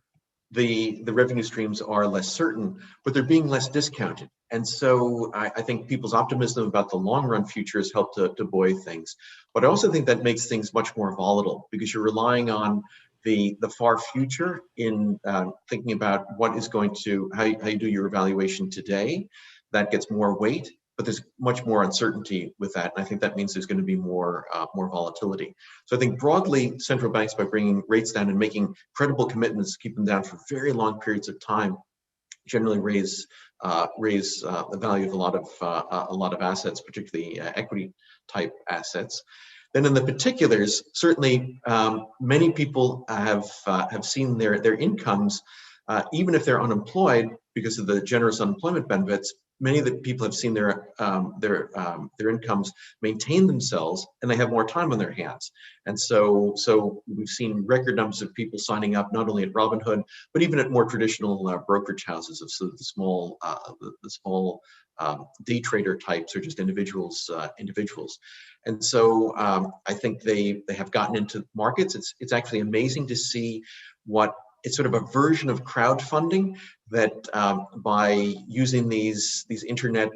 the revenue streams are less certain, but they're being less discounted. And so I think people's optimism about the long run futures help to buoy things. But I also think that makes things much more volatile, because you're relying on the far future in thinking about what is going to, how you do your evaluation today. That gets more weight, but there's much more uncertainty with that. And I think that means there's going to be more volatility. So I think broadly, central banks, by bringing rates down and making credible commitments, keep them down for very long periods of time, generally raise the value of a lot of assets, particularly equity type assets. Then in the particulars, certainly many people have seen their incomes, even if they're unemployed, because of the generous unemployment benefits. Many of the people have seen their incomes maintain themselves, and they have more time on their hands. And so we've seen record numbers of people signing up, not only at Robinhood, but even at more traditional brokerage houses of sort of the small day trader types, or just individuals. And so I think they have gotten into markets. It's actually amazing to see what. It's sort of a version of crowdfunding that by using these internet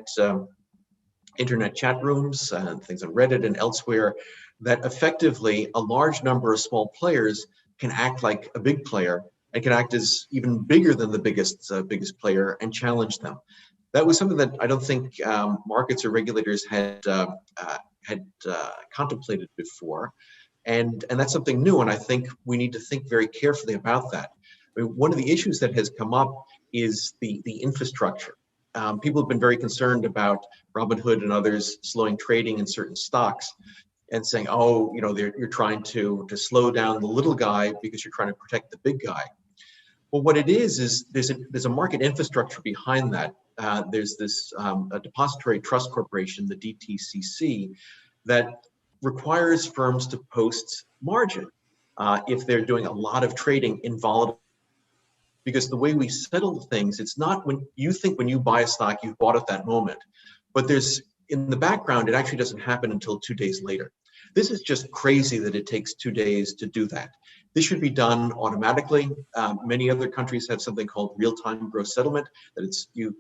chat rooms and things on Reddit and elsewhere, that effectively a large number of small players can act like a big player and can act as even bigger than the biggest player and challenge them. That was something that I don't think markets or regulators had contemplated before. And that's something new, and I think we need to think very carefully about that. I mean, one of the issues that has come up is the infrastructure. People have been very concerned about Robinhood and others slowing trading in certain stocks and saying, oh, you're trying to slow down the little guy because you're trying to protect the big guy. Well, what it is there's a market infrastructure behind that. There's this a Depository Trust Corporation, the DTCC, that requires firms to post margin if they're doing a lot of trading in volatile. Because the way we settle things, it's not when you think when you buy a stock, you've bought at that moment. But there's, in the background, it actually doesn't happen until 2 days later. This is just crazy that it takes 2 days to do that. This should be done automatically. Many other countries have something called real-time gross settlement, that it's you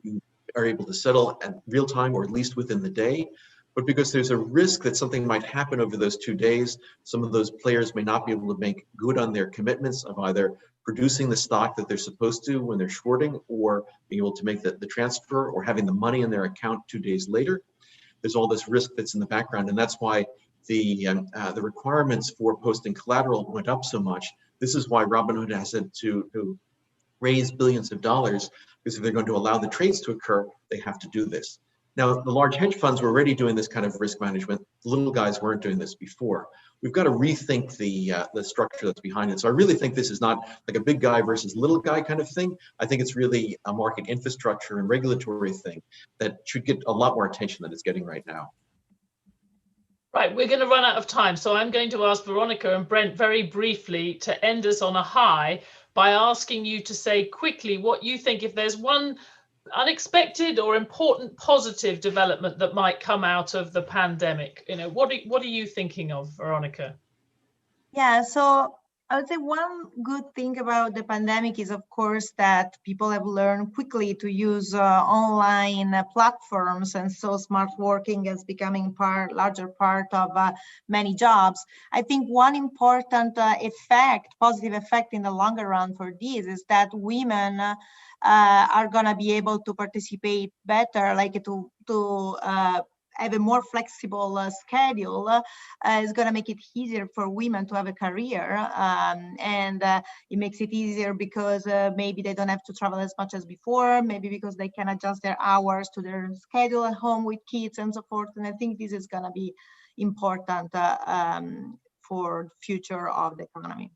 are able to settle at real time or at least within the day. But because there's a risk that something might happen over those 2 days, some of those players may not be able to make good on their commitments of either producing the stock that they're supposed to when they're shorting, or being able to make the transfer, or having the money in their account 2 days later. There's all this risk that's in the background, and that's why the requirements for posting collateral went up so much. This is why Robinhood has had to raise billions of dollars, because if they're going to allow the trades to occur, they have to do this. Now, the large hedge funds were already doing this kind of risk management. The little guys weren't doing this before. We've got to rethink the structure that's behind it. So I really think this is not like a big guy versus little guy kind of thing. I think it's really a market infrastructure and regulatory thing that should get a lot more attention than it's getting right now. Right, we're going to run out of time. So I'm going to ask Veronica and Brent very briefly to end us on a high by asking you to say quickly what you think, if there's one unexpected or important positive development that might come out of the pandemic. You know, what are you thinking of, Veronica? Yeah, so I would say one good thing about the pandemic is, of course, that people have learned quickly to use online platforms, and so smart working is becoming larger part of many jobs. I think one important positive effect in the longer run for this is that women are going to be able to participate better, like to have a more flexible schedule. Is going to make it easier for women to have a career, and it makes it easier because maybe they don't have to travel as much as before, maybe because they can adjust their hours to their schedule at home with kids and so forth. And I think this is going to be important for the future of the economy.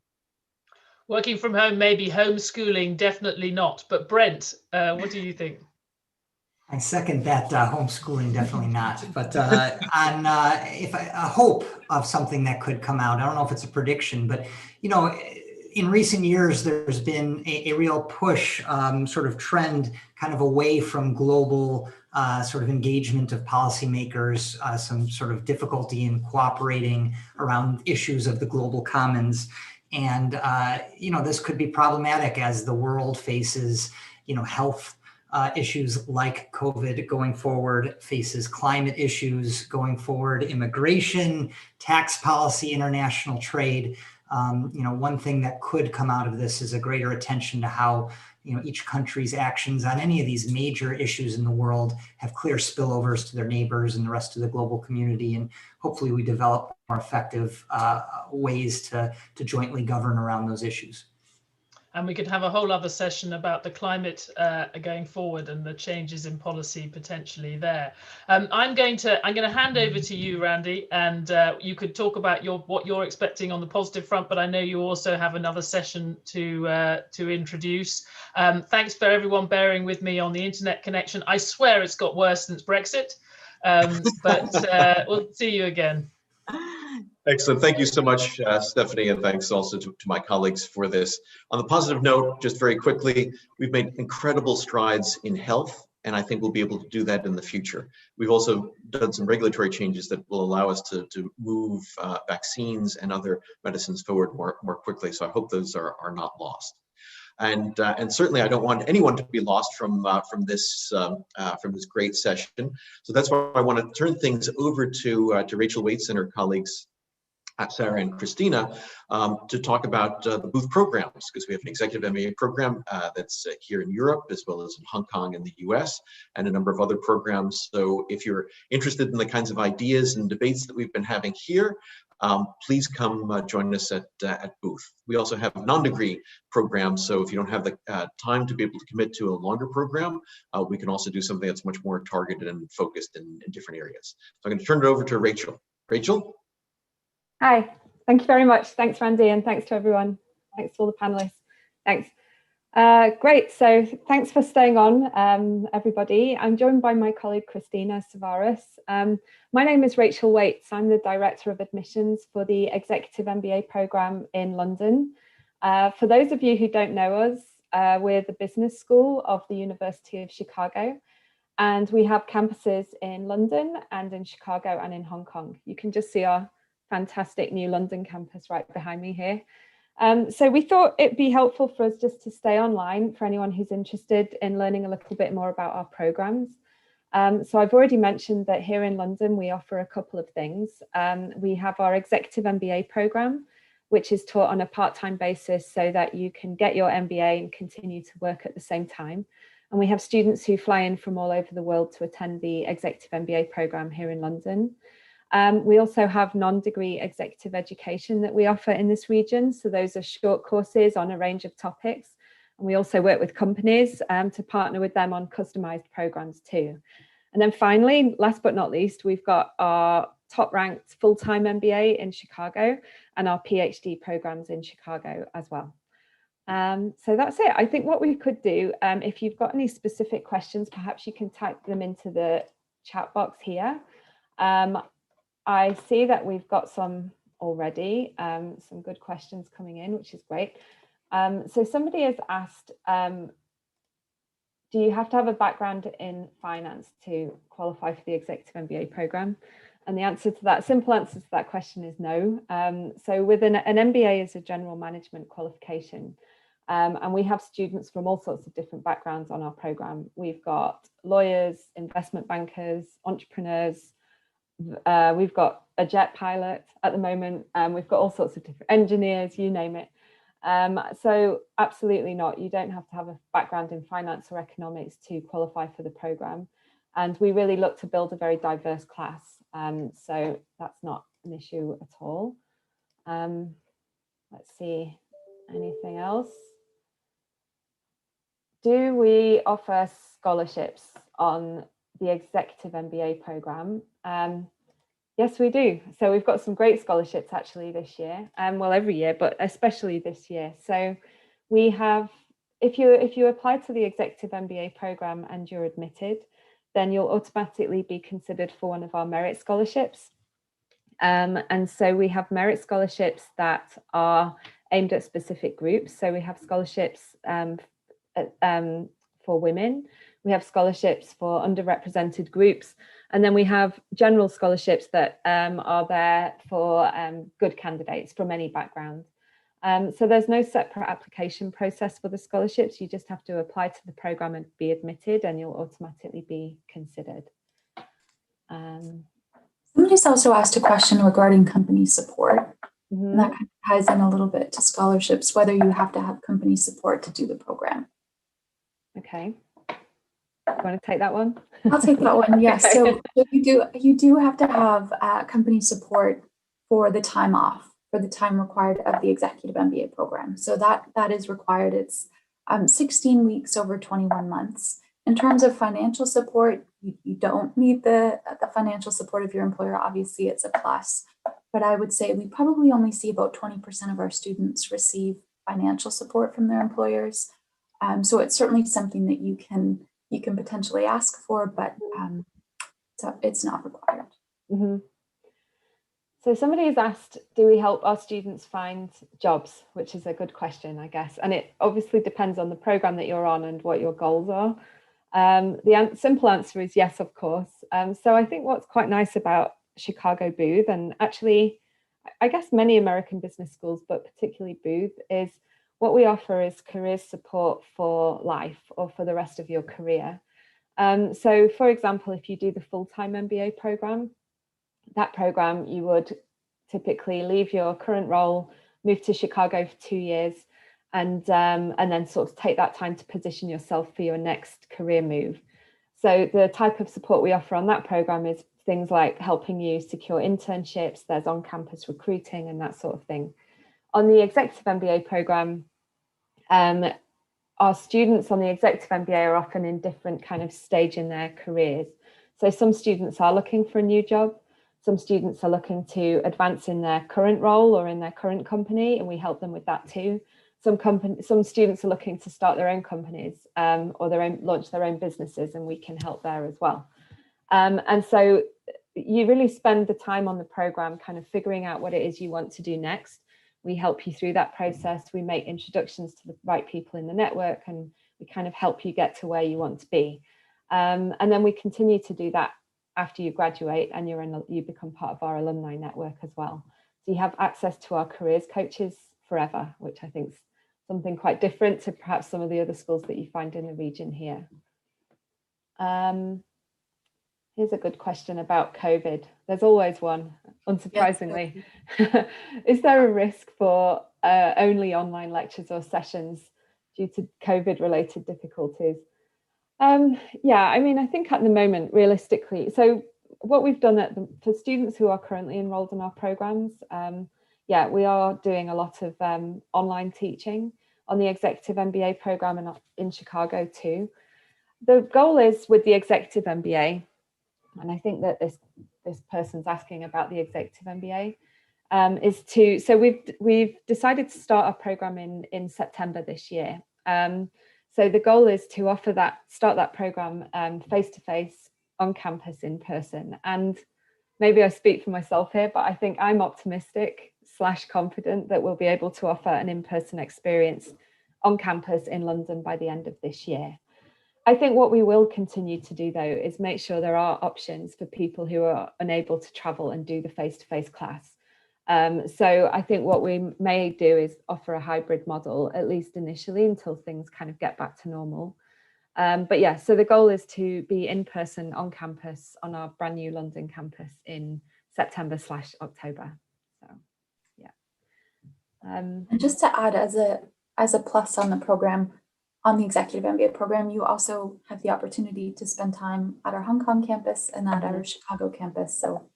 Working from home, maybe. Homeschooling, definitely not. But Brent, what do you think? I second that. Homeschooling, definitely not. But on if a hope of something that could come out, I don't know if it's a prediction, but you know, in recent years, there's been a real push, sort of trend, kind of away from global sort of engagement of policymakers, some sort of difficulty in cooperating around issues of the global commons. And, you know, this could be problematic as the world faces, you know, health issues like COVID going forward, faces climate issues going forward, immigration, tax policy, international trade. You know, one thing that could come out of this is a greater attention to how, you know, each country's actions on any of these major issues in the world have clear spillovers to their neighbors and the rest of the global community. And hopefully we develop more effective ways to jointly govern around those issues. And we could have a whole other session about the climate going forward and the changes in policy potentially there. I'm going to hand over to you, Randy, and you could talk about what you're expecting on the positive front. But I know you also have another session to introduce. Thanks for everyone bearing with me on the internet connection. I swear it's got worse since Brexit, but we'll see you again. Excellent. Thank you so much, Stephanie, and thanks also to my colleagues for this. On the positive note, just very quickly, we've made incredible strides in health, and I think we'll be able to do that in the future. We've also done some regulatory changes that will allow us to move vaccines and other medicines forward more quickly, so I hope those are not lost. And certainly I don't want anyone to be lost from this great session. So that's why I want to turn things over to Rachel Waits and her colleagues, Sarah and Christina, to talk about the Booth programs, because we have an executive MBA program that's here in Europe, as well as in Hong Kong and the US, and a number of other programs. So if you're interested in the kinds of ideas and debates that we've been having here, please come join us at Booth. We also have non-degree programs, so if you don't have the time to be able to commit to a longer program, we can also do something that's much more targeted and focused in different areas. So I'm going to turn it over to Rachel. Rachel? Hi, thank you very much. Thanks, Randy, and thanks to everyone. Thanks to all the panelists. Thanks. Great, so thanks for staying on, everybody. I'm joined by my colleague Christina Savaris. My name is Rachel Waits. I'm the Director of Admissions for the Executive MBA programme in London. For those of you who don't know us, we're the business school of the University of Chicago, and we have campuses in London and in Chicago and in Hong Kong. You can just see our fantastic new London campus right behind me here. So we thought it'd be helpful for us just to stay online for anyone who's interested in learning a little bit more about our programs. So I've already mentioned that here in London, we offer a couple of things. We have our Executive MBA program, which is taught on a part-time basis so that you can get your MBA and continue to work at the same time. And we have students who fly in from all over the world to attend the Executive MBA program here in London. We also have non-degree executive education that we offer in this region. So those are short courses on a range of topics. And we also work with companies to partner with them on customized programs too. And then finally, last but not least, we've got our top ranked full-time MBA in Chicago and our PhD programs in Chicago as well. So that's it. I think what we could do, if you've got any specific questions, perhaps you can type them into the chat box here. I see that we've got some already, some good questions coming in, which is great. So somebody has asked, do you have to have a background in finance to qualify for the Executive MBA program? And the answer to that, simple answer to that question is no. So with an MBA is a general management qualification. And we have students from all sorts of different backgrounds on our program. We've got lawyers, investment bankers, entrepreneurs. We've got a jet pilot at the moment. We've got all sorts of different engineers, you name it. So absolutely not. You don't have to have a background in finance or economics to qualify for the program. And we really look to build a very diverse class. So that's not an issue at all. Let's see, anything else? Do we offer scholarships on the Executive MBA program? Yes, we do. So we've got some great scholarships actually this year, well, every year, but especially this year. So we have, if you apply to the Executive MBA program and you're admitted, then you'll automatically be considered for one of our merit scholarships. And so we have merit scholarships that are aimed at specific groups. So we have scholarships for women. We have scholarships for underrepresented groups, and then we have general scholarships that are there for good candidates from any background. So there's no separate application process for the scholarships. You just have to apply to the program and be admitted, and you'll automatically be considered. Somebody's also asked a question regarding company support. Mm-hmm. And that kind of ties in a little bit to scholarships, whether you have to have company support to do the program. Okay. You want to take that one? I'll take that one. Yes. So you do have to have company support for the time off, for the time required of the Executive MBA program. So that is required. It's 16 weeks over 21 months. In terms of financial support, you don't need the financial support of your employer. Obviously, it's a plus. But I would say we probably only see about 20% of our students receive financial support from their employers. So it's certainly something that you can potentially ask for, but so it's not required. Mm-hmm. So somebody has asked, do we help our students find jobs? Which is a good question, I guess. And it obviously depends on the program that you're on and what your goals are. The simple answer is yes, of course. So I think what's quite nice about Chicago Booth, and actually, I guess many American business schools, but particularly Booth, is what we offer is career support for life or for the rest of your career. So for example, if you do the full-time MBA program, that program, you would typically leave your current role, move to Chicago for 2 years, and then sort of take that time to position yourself for your next career move. So the type of support we offer on that program is things like helping you secure internships, there's on-campus recruiting and that sort of thing. On the Executive MBA program, our students on the Executive MBA are often in different kind of stage in their careers. So some students are looking for a new job. Some students are looking to advance in their current role or in their current company, and we help them with that too. some students are looking to start their own companies or launch their own businesses, and we can help there as well. And so you really spend the time on the program kind of figuring out what it is you want to do next. We help you through that process. We make introductions to the right people in the network, and we kind of help you get to where you want to be. And then we continue to do that after you graduate and you become part of our alumni network as well. So you have access to our careers coaches forever, which I think is something quite different to perhaps some of the other schools that you find in the region here. Here's a good question about COVID. There's always one, unsurprisingly. Yeah. Is there a risk for only online lectures or sessions due to COVID-related difficulties? Yeah, I mean, I think at the moment, realistically, so what we've done for students who are currently enrolled in our programs, yeah, we are doing a lot of online teaching on the Executive MBA program and in Chicago too. The goal is with the Executive MBA, and I think that this person's asking about the Executive MBA, is to, so we've decided to start our program in September this year. So the goal is to start that program face-to-face on campus in person. And maybe I speak for myself here, but I think I'm optimistic / confident that we'll be able to offer an in-person experience on campus in London by the end of this year. I think what we will continue to do though is make sure there are options for people who are unable to travel and do the face-to-face class. So I think what we may do is offer a hybrid model, at least initially, until things kind of get back to normal. But yeah, so the goal is to be in person on campus on our brand new London campus in September / October. So yeah. And just to add as a plus on the program, on the Executive MBA program, you also have the opportunity to spend time at our Hong Kong campus and at our Chicago campus. So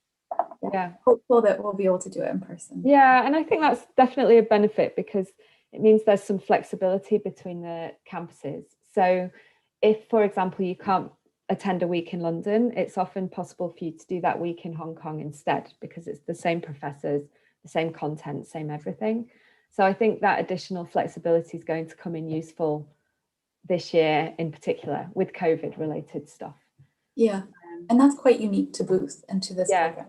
yeah, hopeful that we'll be able to do it in person. Yeah, and I think that's definitely a benefit because it means there's some flexibility between the campuses. So if, for example, you can't attend a week in London, it's often possible for you to do that week in Hong Kong instead, because it's the same professors, the same content, same everything. So I think that additional flexibility is going to come in useful this year in particular with COVID related stuff. Yeah, and that's quite unique to Booth and to this program.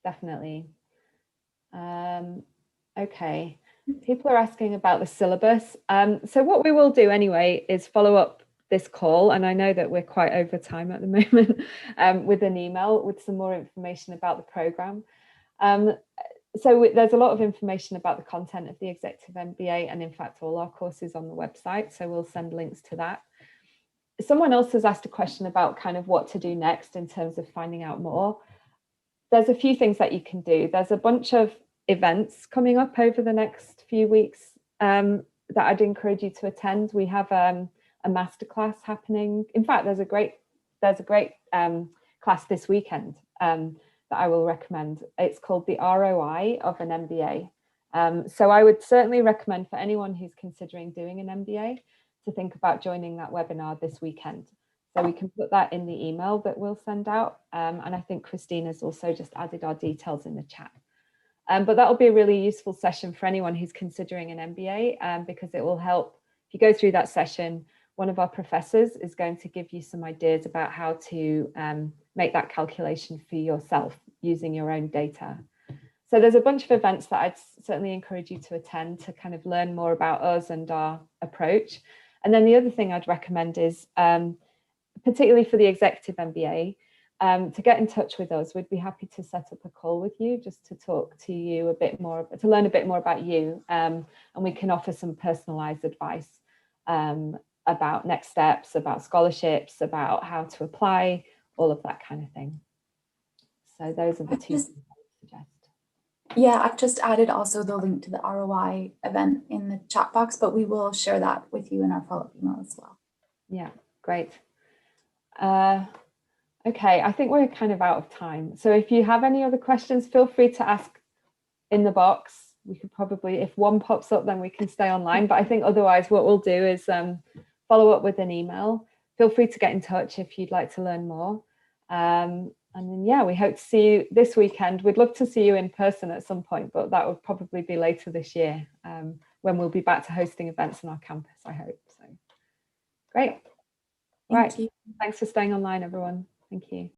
Definitely. Okay, people are asking about the syllabus. So what we will do anyway is follow up this call, and I know that we're quite over time at the moment, with an email with some more information about the program. So there's a lot of information about the content of the Executive MBA, and in fact all our courses on the website, so we'll send links to that. Someone else has asked a question about kind of what to do next in terms of finding out more. There's a few things that you can do. There's a bunch of events coming up over the next few weeks that I'd encourage you to attend. We have a masterclass happening. In fact, there's a great class this weekend that I will recommend. It's called the ROI of an MBA. So I would certainly recommend for anyone who's considering doing an MBA to think about joining that webinar this weekend. So we can put that in the email that we'll send out. And I think Christina's also just added our details in the chat. But that'll be a really useful session for anyone who's considering an MBA, because it will help. If you go through that session, one of our professors is going to give you some ideas about how to make that calculation for yourself using your own data. So there's a bunch of events that I'd certainly encourage you to attend to kind of learn more about us and our approach. And then the other thing I'd recommend is, particularly for the Executive MBA, to get in touch with us. We'd be happy to set up a call with you just to talk to you a bit more, to learn a bit more about you, and we can offer some personalized advice about next steps, about scholarships, about how to apply, all of that kind of thing. So those are the two things I would suggest. Yeah, I've just added also the link to the ROI event in the chat box, but we will share that with you in our follow-up email as well. Yeah, great. Okay, I think we're kind of out of time. So if you have any other questions, feel free to ask in the box. We could probably, if one pops up, then we can stay online. But I think otherwise what we'll do is follow up with an email. Feel free to get in touch if you'd like to learn more. And then, yeah, we hope to see you this weekend. We'd love to see you in person at some point, but that would probably be later this year. when we'll be back to hosting events on our campus, I hope. So great. Right. Thank you. Thanks for staying online, everyone. Thank you.